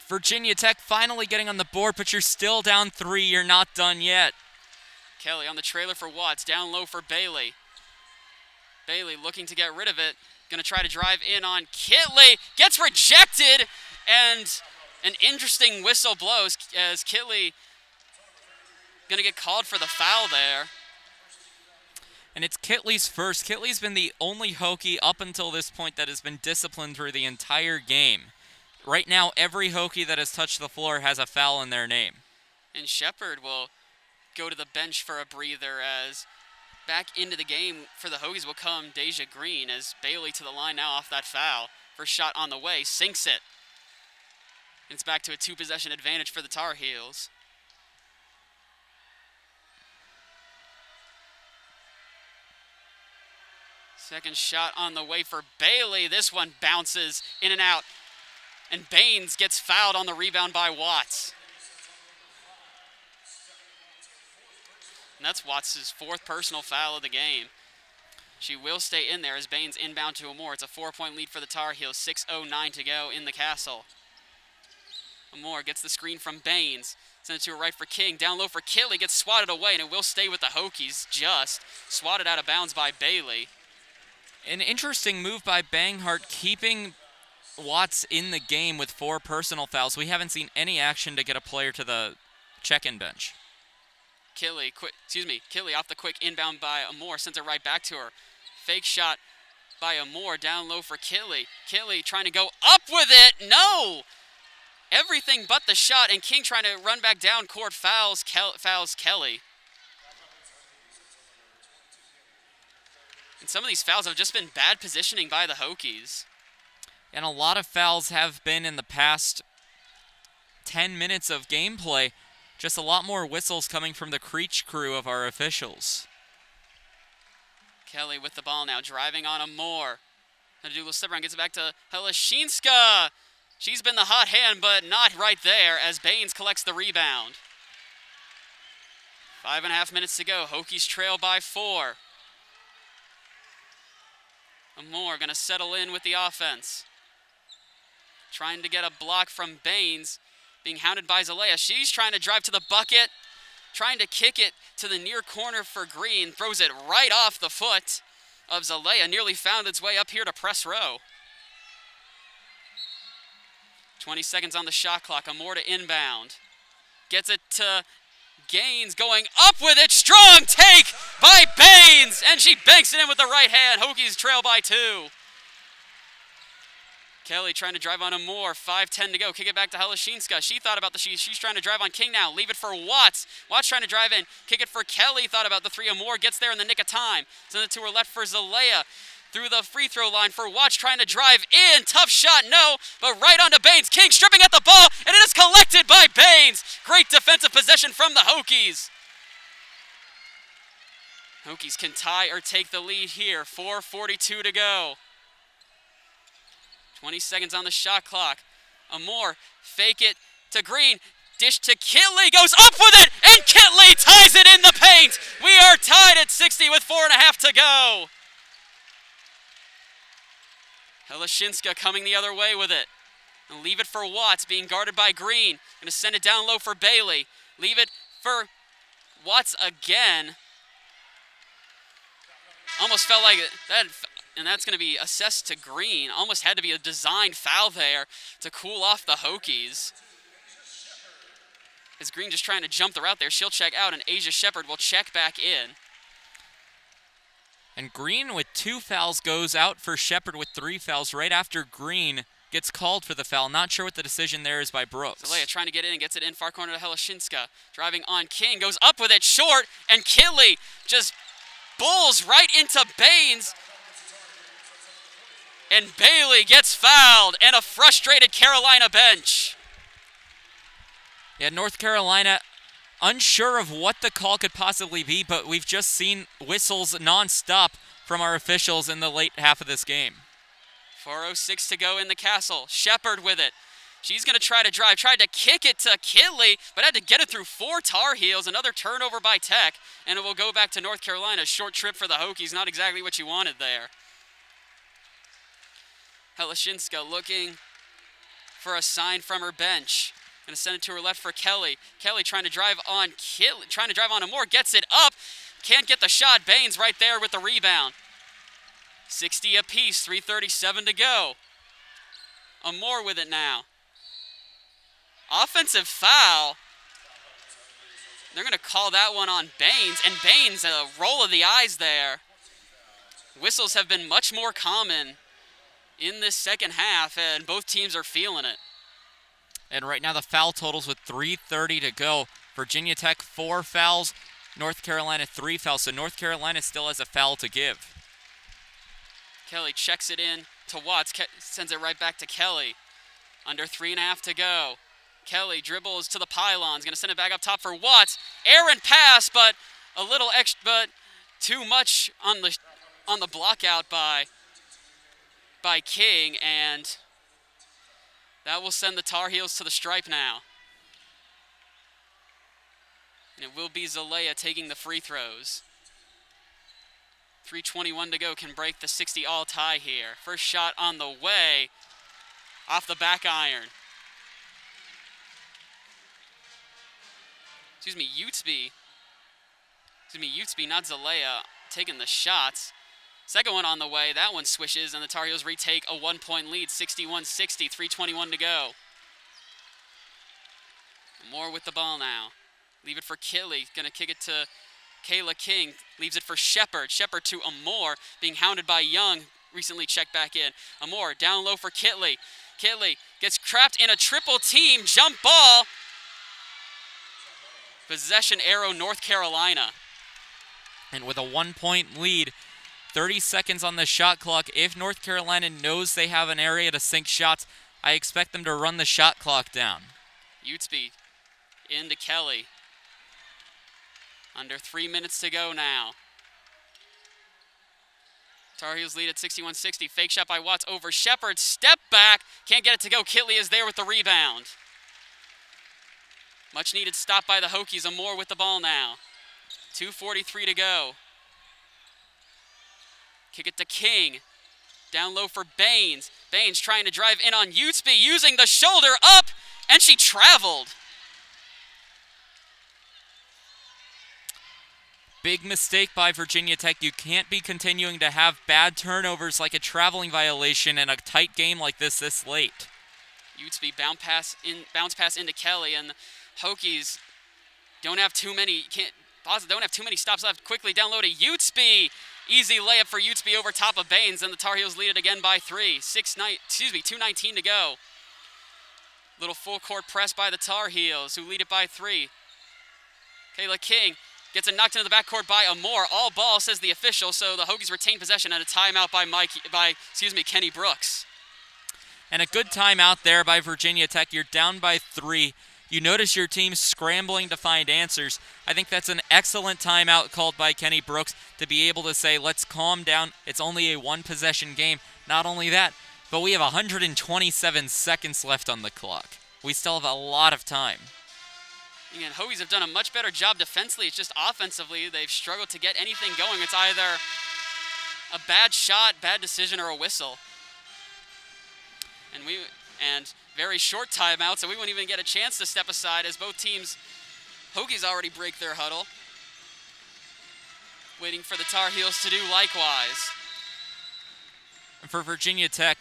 Virginia Tech finally getting on the board, but you're still down 3. You're not done yet. Kelly on the trailer for Watts. Down low for Bailey. Bailey looking to get rid of it. Going to try to drive in on Kitley. Gets rejected. And an interesting whistle blows as Kitley going to get called for the foul there. And it's Kitley's first. Kitley's been the only Hokie up until this point that has been disciplined through the entire game. Right now, every Hokie that has touched the floor has a foul in their name. And Shepard will go to the bench for a breather as back into the game for the Hokies will come Deja Green as Bailey to the line now off that foul. First shot on the way, sinks it. It's back to a 2-possession advantage for the Tar Heels. Second shot on the way for Bailey. This one bounces in and out. And Baines gets fouled on the rebound by Watts. And that's Watts' 4th personal foul of the game. She will stay in there as Baines inbound to Amore. It's a 4-point lead for the Tar Heels. 6:09 to go in the castle. Amore gets the screen from Baines. Sends it to her right for King. Down low for Kitley. Gets swatted away, and it will stay with the Hokies. Just swatted out of bounds by Bailey. An interesting move by Banghart, keeping Watts in the game with 4 personal fouls. We haven't seen any action to get a player to the check-in bench. Kitley off the quick inbound by Amore. Sends it right back to her. Fake shot by Amore. Down low for Kitley. Kitley trying to go up with it. No! Everything but the shot, and King trying to run back down court fouls Kelly. And some of these fouls have just been bad positioning by the Hokies. And a lot of fouls have been in the past 10 minutes of gameplay. Just a lot more whistles coming from the Creech crew of our officials. Kelly with the ball now, driving on a Moore. Gonna do a little step around, gets it back to Helashinska. She's been the hot hand, but not right there as Baines collects the rebound. 5.5 minutes to go. Hokies trail by 4. Moore gonna settle in with the offense. Trying to get a block from Baines, being hounded by Zalea. She's trying to drive to the bucket, trying to kick it to the near corner for Green. Throws it right off the foot of Zalea. Nearly found its way up here to press row. 20 seconds on the shot clock. Moore to inbound. Gets it to Gaines, going up with it. Strong take by Baines, and she banks it in with the right hand. Hokies trail by 2. Kelly trying to drive on Moore. 5:10 to go. Kick it back to Helashinska. She thought about she's trying to drive on King now. Leave it for Watts. Watts trying to drive in. Kick it for Kelly. Thought about the 3. Moore gets there in the nick of time. Send it to her left for Zalea. Through the free throw line for Watts, trying to drive in. Tough shot, no, but right onto Baines. King stripping at the ball, and it is collected by Baines. Great defensive possession from the Hokies. Hokies can tie or take the lead here. 4:42 to go. 20 seconds on the shot clock. Moore, fake it to Green. Dish to Kitley, goes up with it, and Kitley ties it in the paint. We are tied at 60 with 4.5 to go. Helashinska coming the other way with it. And leave it for Watts, being guarded by Green. Gonna send it down low for Bailey. Leave it for Watts again. Almost felt like that, and that's gonna be assessed to Green. Almost had to be a designed foul there to cool off the Hokies. Is Green just trying to jump the route there? She'll check out, and Asia Shepherd will check back in. And Green with 2 fouls goes out for Shepherd with 3 fouls right after Green gets called for the foul. Not sure what the decision there is by Brooks. Zalea trying to get in and gets it in far corner to Helashinska. Driving on King, goes up with it short, and Kitley just bulls right into Baines. And Bailey gets fouled, and a frustrated Carolina bench. Yeah, North Carolina unsure of what the call could possibly be, but we've just seen whistles nonstop from our officials in the late half of this game. 4:06 to go in the Castle. Shepherd with it. She's going to try to drive. Tried to kick it to Kitley, but had to get it through 4 Tar Heels. Another turnover by Tech, and it will go back to North Carolina. Short trip for the Hokies. Not exactly what you wanted there. Helashinska looking for a sign from her bench. Going to send it to her left for Kelly. Kelly trying to drive on Moore. Gets it up. Can't get the shot. Baines right there with the rebound. 60 apiece. 3:37 to go. Moore with it now. Offensive foul. They're going to call that one on Baines. And Baines, a roll of the eyes there. Whistles have been much more common in this second half, and both teams are feeling it. And right now the foul totals with 3:30 to go. Virginia Tech 4 fouls, North Carolina 3 fouls. So North Carolina still has a foul to give. Kelly checks it in to Watts, sends it right back to Kelly. Under 3.5 to go. Kelly dribbles to the pylons, gonna send it back up top for Watts. Errant pass, but a little extra, but too much on the block out by King, and that will send the Tar Heels to the stripe now. And it will be Zalea taking the free throws. 3:21 to go, can break the 60-all tie here. First shot on the way, off the back iron. Utesby, not Zalea, taking the shots. Second one on the way, that one swishes, and the Tar Heels retake a 1-point lead, 61-60, 3:21 to go. Moore with the ball now. Leave it for Kitley, gonna kick it to Kayla King, leaves it for Shepherd. Shepherd to Moore, being hounded by Young, recently checked back in. Moore down low for Kitley. Kitley gets trapped in a triple team, jump ball. Possession arrow, North Carolina. And with a 1-point lead, 30 seconds on the shot clock. If North Carolina knows they have an area to sink shots, I expect them to run the shot clock down. Utesby into Kelly. Under 3 minutes to go now. Tar Heels lead at 61-60. Fake shot by Watts over Shepard. Step back. Can't get it to go. Kitley is there with the rebound. Much needed stop by the Hokies. Amore with the ball now. 2:43 to go. Kick it to King. Down low for Baines. Baines trying to drive in on Utesby, using the shoulder up, and she traveled. Big mistake by Virginia Tech. You can't be continuing to have bad turnovers like a traveling violation in a tight game like this late. Utesby bounce pass into Kelly, and the Hokies don't have too many stops left. Quickly down low to Utesby. Easy layup for Utesby over top of Baines, and the Tar Heels lead it again by 3. 2:19 to go. Little full court press by the Tar Heels, who lead it by 3. Kayla King gets it knocked into the backcourt by Amore. All ball, says the official, so the Hokies retain possession and a timeout by Kenny Brooks. And a good timeout there by Virginia Tech. You're down by 3. You notice your team scrambling to find answers. I think that's an excellent timeout called by Kenny Brooks to be able to say, let's calm down. It's only a one-possession game. Not only that, but we have 127 seconds left on the clock. We still have a lot of time. Again, Hokies have done a much better job defensively. It's just offensively, they've struggled to get anything going. It's either a bad shot, bad decision, or a whistle. And very short timeout, so we won't even get a chance to step aside as both teams, Hokies already break their huddle. Waiting for the Tar Heels to do likewise. For Virginia Tech,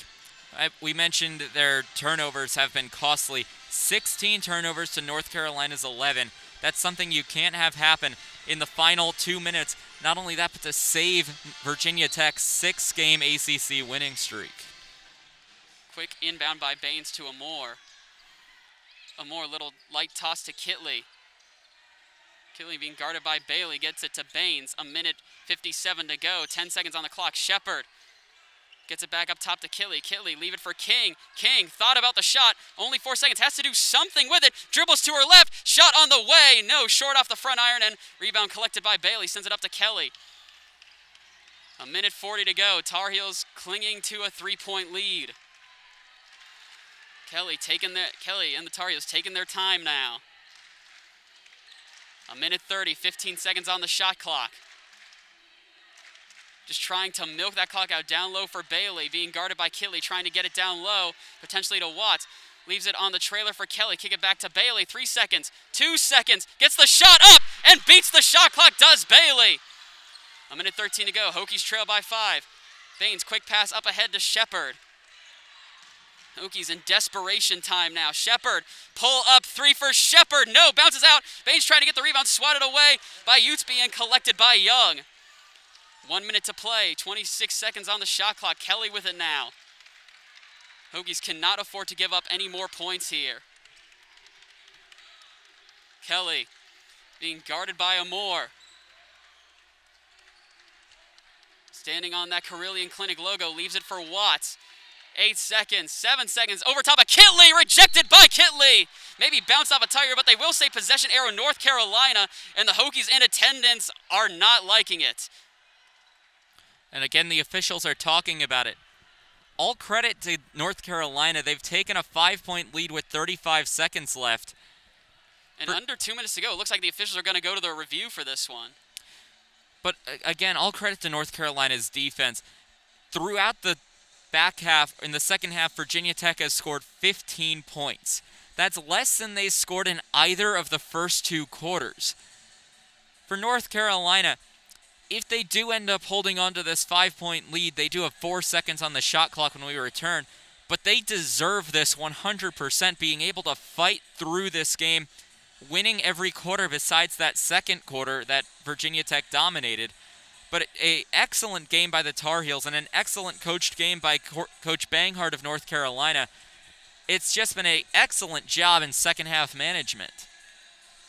we mentioned their turnovers have been costly. 16 turnovers to North Carolina's 11. That's something you can't have happen in the final 2 minutes. Not only that, but to save Virginia Tech's 6-game ACC winning streak. Quick inbound by Baines to Amore. Amore, little light toss to Kitley. Kitley being guarded by Bailey, gets it to Baines. 1:57 to go, 10 seconds on the clock. Shepard gets it back up top to Kitley. Kitley, leave it for King. King thought about the shot. Only 4 seconds. Has to do something with it. Dribbles to her left. Shot on the way. No, short off the front iron, and rebound collected by Bailey. Sends it up to Kelly. 1:40 to go. Tar Heels clinging to a 3-point lead. Kelly and the Tar Heels taking their time now. 1:30, 15 seconds on the shot clock. Just trying to milk that clock out. Down low for Bailey, being guarded by Kitley, trying to get it down low, potentially to Watts. Leaves it on the trailer for Kelly. Kick it back to Bailey. 3 seconds, 2 seconds. Gets the shot up and beats the shot clock, does Bailey. 1:13 to go. Hokies trail by 5. Baines, quick pass up ahead to Shepard. Hokies in desperation time now. Shepard, pull up 3 for Shepard. No, bounces out. Baines trying to get the rebound, swatted away by Utesby and collected by Young. 1 minute to play, 26 seconds on the shot clock. Kelly with it now. Hokies cannot afford to give up any more points here. Kelly being guarded by Amore. Standing on that Carillion Clinic logo, leaves it for Watts. 8 seconds, 7 seconds, over top of Kitley, rejected by Kitley. Maybe bounced off a tire, but they will say possession arrow North Carolina, and the Hokies in attendance are not liking it. And again, the officials are talking about it. All credit to North Carolina. They've taken a 5-point lead with 35 seconds left. And under 2 minutes to go, it looks like the officials are going to go to the review for this one. But again, all credit to North Carolina's defense. Throughout the back half, in the second half, Virginia Tech has scored 15 points. That's less than they scored in either of the first 2 quarters. For North Carolina, if they do end up holding on to this 5-point lead, they do have 4 seconds on the shot clock when we return, but they deserve this 100%, being able to fight through this game, winning every quarter besides that second quarter that Virginia Tech dominated. But an excellent game by the Tar Heels and an excellent coached game by Coach Banghart of North Carolina. It's just been an excellent job in second half management.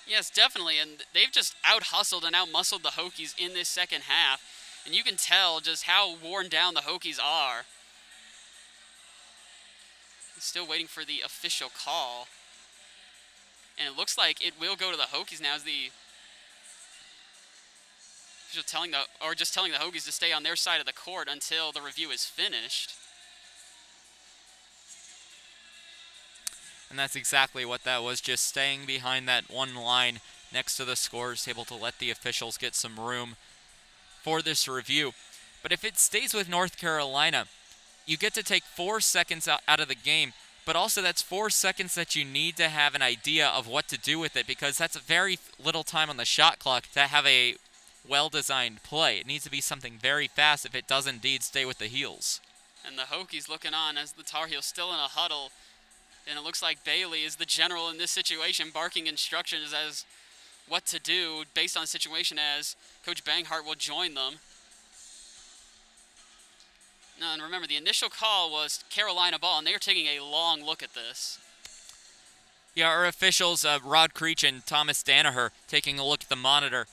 Yes, definitely, and they've just out-hustled and out-muscled the Hokies in this second half, and you can tell just how worn down the Hokies are. Still waiting for the official call. And it looks like it will go to the Hokies now as the just telling the Hokies to stay on their side of the court until the review is finished. And that's exactly what that was, just staying behind that one line next to the scorer's table to let the officials get some room for this review. But if it stays with North Carolina, you get to take 4 seconds out of the game, but also that's 4 seconds that you need to have an idea of what to do with it, because that's very little time on the shot clock to have a well-designed play. It needs to be something very fast if it does indeed stay with the Heels. And the Hokies looking on as the Tar Heels still in a huddle. And it looks like Bailey is the general in this situation, barking instructions as what to do based on the situation as Coach Banghart will join them. Now, and remember, the initial call was Carolina ball, and they are taking a long look at this. Yeah, our officials, Rod Creech and Thomas Danaher, taking a look at the monitor.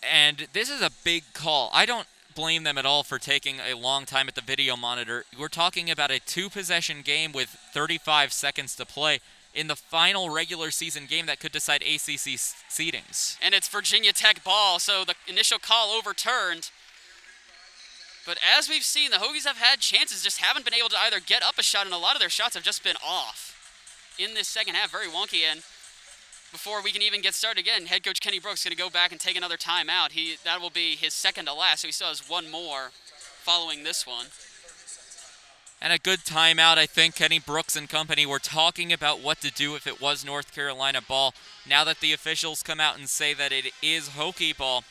And this is a big call. I don't blame them at all for taking a long time at the video monitor. We're talking about a 2-possession game with 35 seconds to play in the final regular season game that could decide ACC seedings. And it's Virginia Tech ball, so the initial call overturned. But as we've seen, the Hokies have had chances, just haven't been able to either get up a shot, and a lot of their shots have just been off in this second half. Very wonky, and before we can even get started again, head coach Kenny Brooks is going to go back and take another timeout. That will be his second to last, so he still has one more following this one. And a good timeout, I think. Kenny Brooks and company were talking about what to do if it was North Carolina ball. Now that the officials come out and say that it is Hokie ball,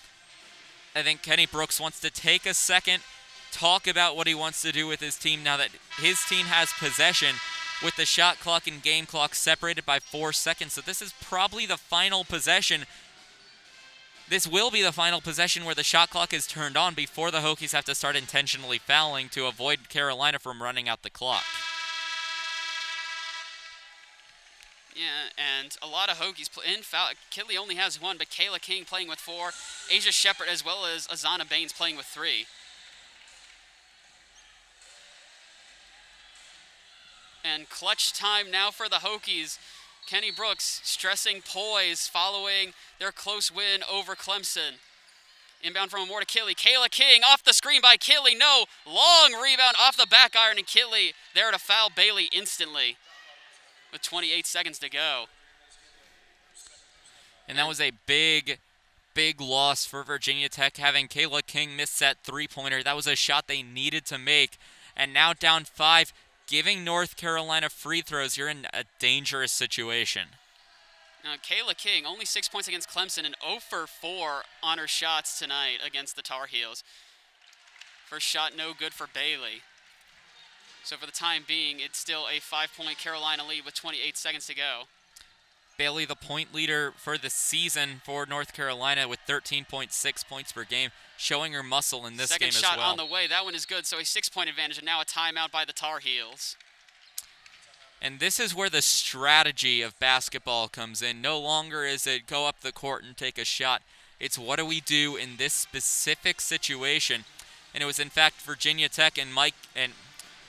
I think Kenny Brooks wants to take a second, talk about what he wants to do with his team now that his team has possession with the shot clock and game clock separated by 4 seconds. So this is probably the final possession. This will be the final possession where the shot clock is turned on before the Hokies have to start intentionally fouling to avoid Carolina from running out the clock. Yeah, and a lot of Hokies in foul. Kinley only has one, but Kayla King playing with 4. Asia Shepard as well as Azana Baines playing with 3. And clutch time now for the Hokies. Kenny Brooks stressing poise following their close win over Clemson. Inbound from Amor to Killy. Kayla King off the screen by Killy. No, long rebound off the back iron, and Killy there to foul Bailey instantly with 28 seconds to go. And that was a big loss for Virginia Tech, having Kayla King miss that three-pointer. That was a shot they needed to make. And now down 5, giving North Carolina free throws. You're in a dangerous situation. Now, Kayla King, only 6 points against Clemson and 0 for 4 on her shots tonight against the Tar Heels. First shot no good for Bailey. So for the time being, it's still a 5-point Carolina lead with 28 seconds to go. Bailey, the point leader for the season for North Carolina with 13.6 points per game, showing her muscle in this game as well. Second shot on the way. That one is good, so a 6-point advantage, and now a timeout by the Tar Heels. And this is where the strategy of basketball comes in. No longer is it go up the court and take a shot. It's what do we do in this specific situation? And it was, in fact, Virginia Tech and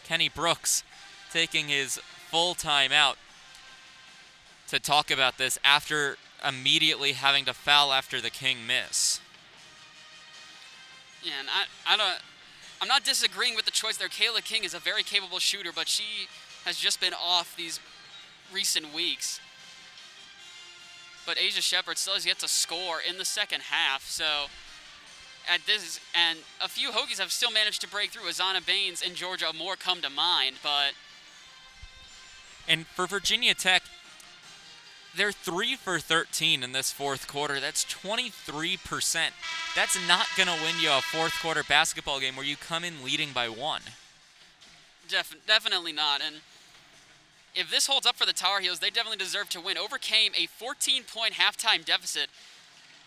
Kenny Brooks taking his full timeout to talk about this after immediately having to foul after the King miss. Yeah, and I'm not disagreeing with the choice there. Kayla King is a very capable shooter, but she has just been off these recent weeks. But Asia Shepard still has yet to score in the second half, so and a few Hokies have still managed to break through. Azana Baines and Georgia Amor come to mind, but... And for Virginia Tech, they're 3 for 13 in this fourth quarter. That's 23%. That's not going to win you a fourth quarter basketball game where you come in leading by 1. Definitely not. And if this holds up for the Tar Heels, they definitely deserve to win. Overcame a 14-point halftime deficit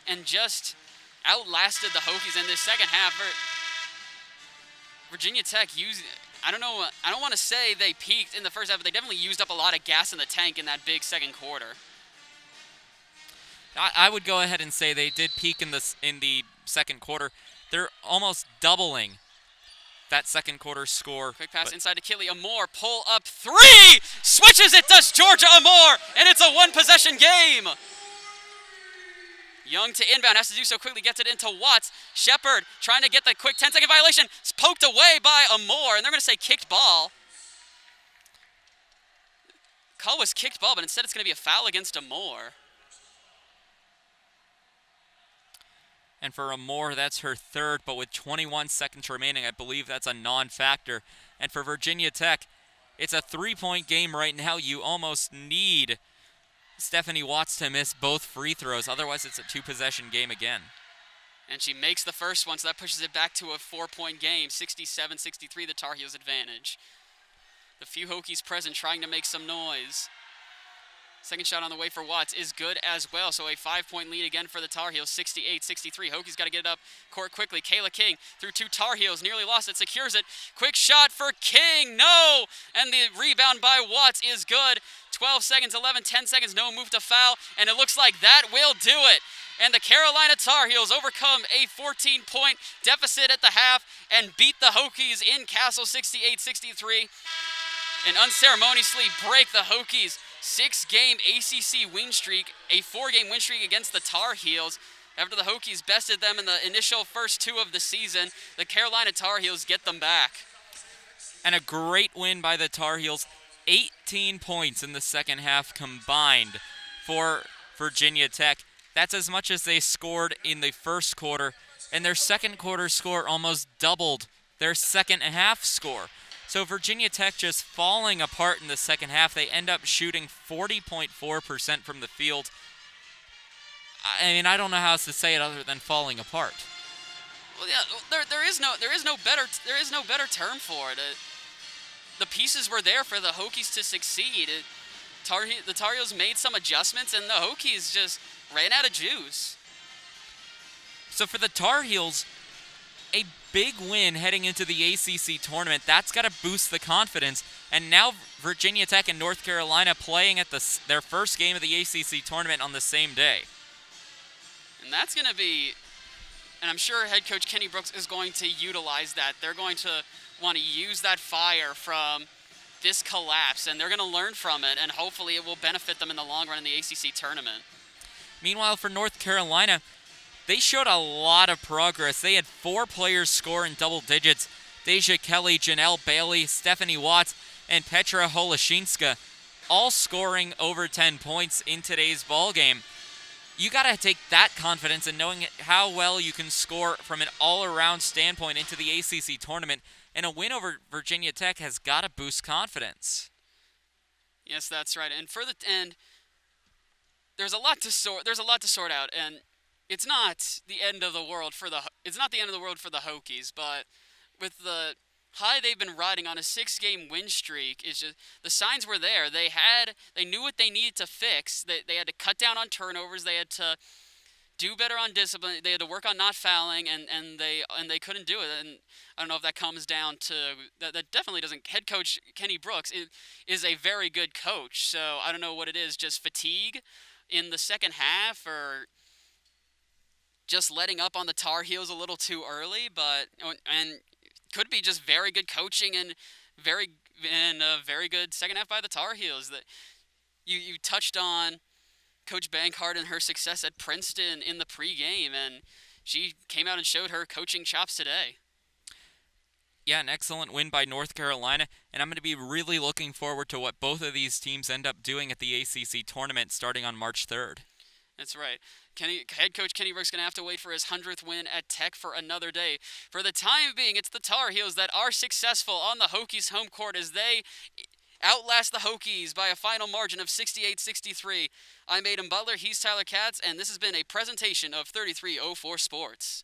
and just outlasted the Hokies in this second half. Virginia Tech I don't want to say they peaked in the first half, but they definitely used up a lot of gas in the tank in that big second quarter. I would go ahead and say they did peak in the second quarter. They're almost doubling that second quarter score. Quick pass inside to Kelly Amore. Pull up three. Switches it, does Georgia Amore. And it's a one-possession game. Young to inbound, has to do so quickly, gets it into Watts. Shepard trying to get the quick 10-second violation. It's poked away by Amore, and they're going to say kicked ball. Call was kicked ball, but instead it's going to be a foul against Amore. And for Amore, that's her third, but with 21 seconds remaining, I believe that's a non-factor. And for Virginia Tech, it's a three-point game right now. You almost need Stephanie Watts to miss both free throws. Otherwise, it's a two-possession game again. And she makes the first one, so that pushes it back to a four-point game. 67-63, the Tar Heels advantage. The few Hokies present trying to make some noise. Second shot on the way for Watts is good as well. So a 5-point lead again for the Tar Heels, 68-63. Hokies got to get it up court quickly. Kayla King through two Tar Heels, nearly lost it, secures it. Quick shot for King, no! And the rebound by Watts is good. 12 seconds, 11, 10 seconds, no move to foul. And it looks like that will do it. And the Carolina Tar Heels overcome a 14-point deficit at the half and beat the Hokies in Castle 68-63. And unceremoniously break the Hokies' 6-game ACC win streak, a 4-game win streak against the Tar Heels. After the Hokies bested them in the initial first two of the season, the Carolina Tar Heels get them back. And a great win by the Tar Heels. 18 points in the second half combined for Virginia Tech. That's as much as they scored in the first quarter, and their second quarter score almost doubled their second half score. So Virginia Tech just falling apart in the second half. They end up shooting 40.4% from the field. I mean, I don't know how else to say it other than falling apart. Well, yeah, there is no better term for it. The pieces were there for the Hokies to succeed. The Tar Heels made some adjustments, and the Hokies just ran out of juice. So for the Tar Heels, a big win heading into the ACC tournament. That's got to boost the confidence. And now Virginia Tech and North Carolina playing at their first game of the ACC tournament on the same day. And that's going to be, and I'm sure head coach Kenny Brooks is going to utilize that. They're going to want to use that fire from this collapse, and they're going to learn from it, and hopefully it will benefit them in the long run in the ACC tournament. Meanwhile, for North Carolina, they showed a lot of progress. They had 4 players score in double digits. Deja Kelly, Janelle Bailey, Stephanie Watts, and Petra Holoshinska, all scoring over 10 points in today's ballgame. You got to take that confidence and knowing how well you can score from an all-around standpoint into the ACC tournament, and a win over Virginia Tech has got to boost confidence. Yes, that's right. And there's a lot to sort out, and it's not the end of the world for the Hokies, but with the high they've been riding on a 6-game win streak, is just the signs were there. They knew what they needed to fix. They had to cut down on turnovers. They had to do better on discipline. They had to work on not fouling, and they couldn't do it. And I don't know if that comes down to that definitely doesn't. Head coach Kenny Brooks is a very good coach, so I don't know what it is. Just fatigue in the second half, or just letting up on the Tar Heels a little too early, and could be just very good coaching and a very good second half by the Tar Heels. That you touched on Coach Bankhart and her success at Princeton in the pregame, and she came out and showed her coaching chops today. Yeah, an excellent win by North Carolina, and I'm going to be really looking forward to what both of these teams end up doing at the ACC tournament starting on March 3rd. That's right. Head coach Kenny Brooks going to have to wait for his 100th win at Tech for another day. For the time being, it's the Tar Heels that are successful on the Hokies' home court as they outlast the Hokies by a final margin of 68-63. I'm Aidan Butler, he's Tyler Katz, and this has been a presentation of 3304 Sports.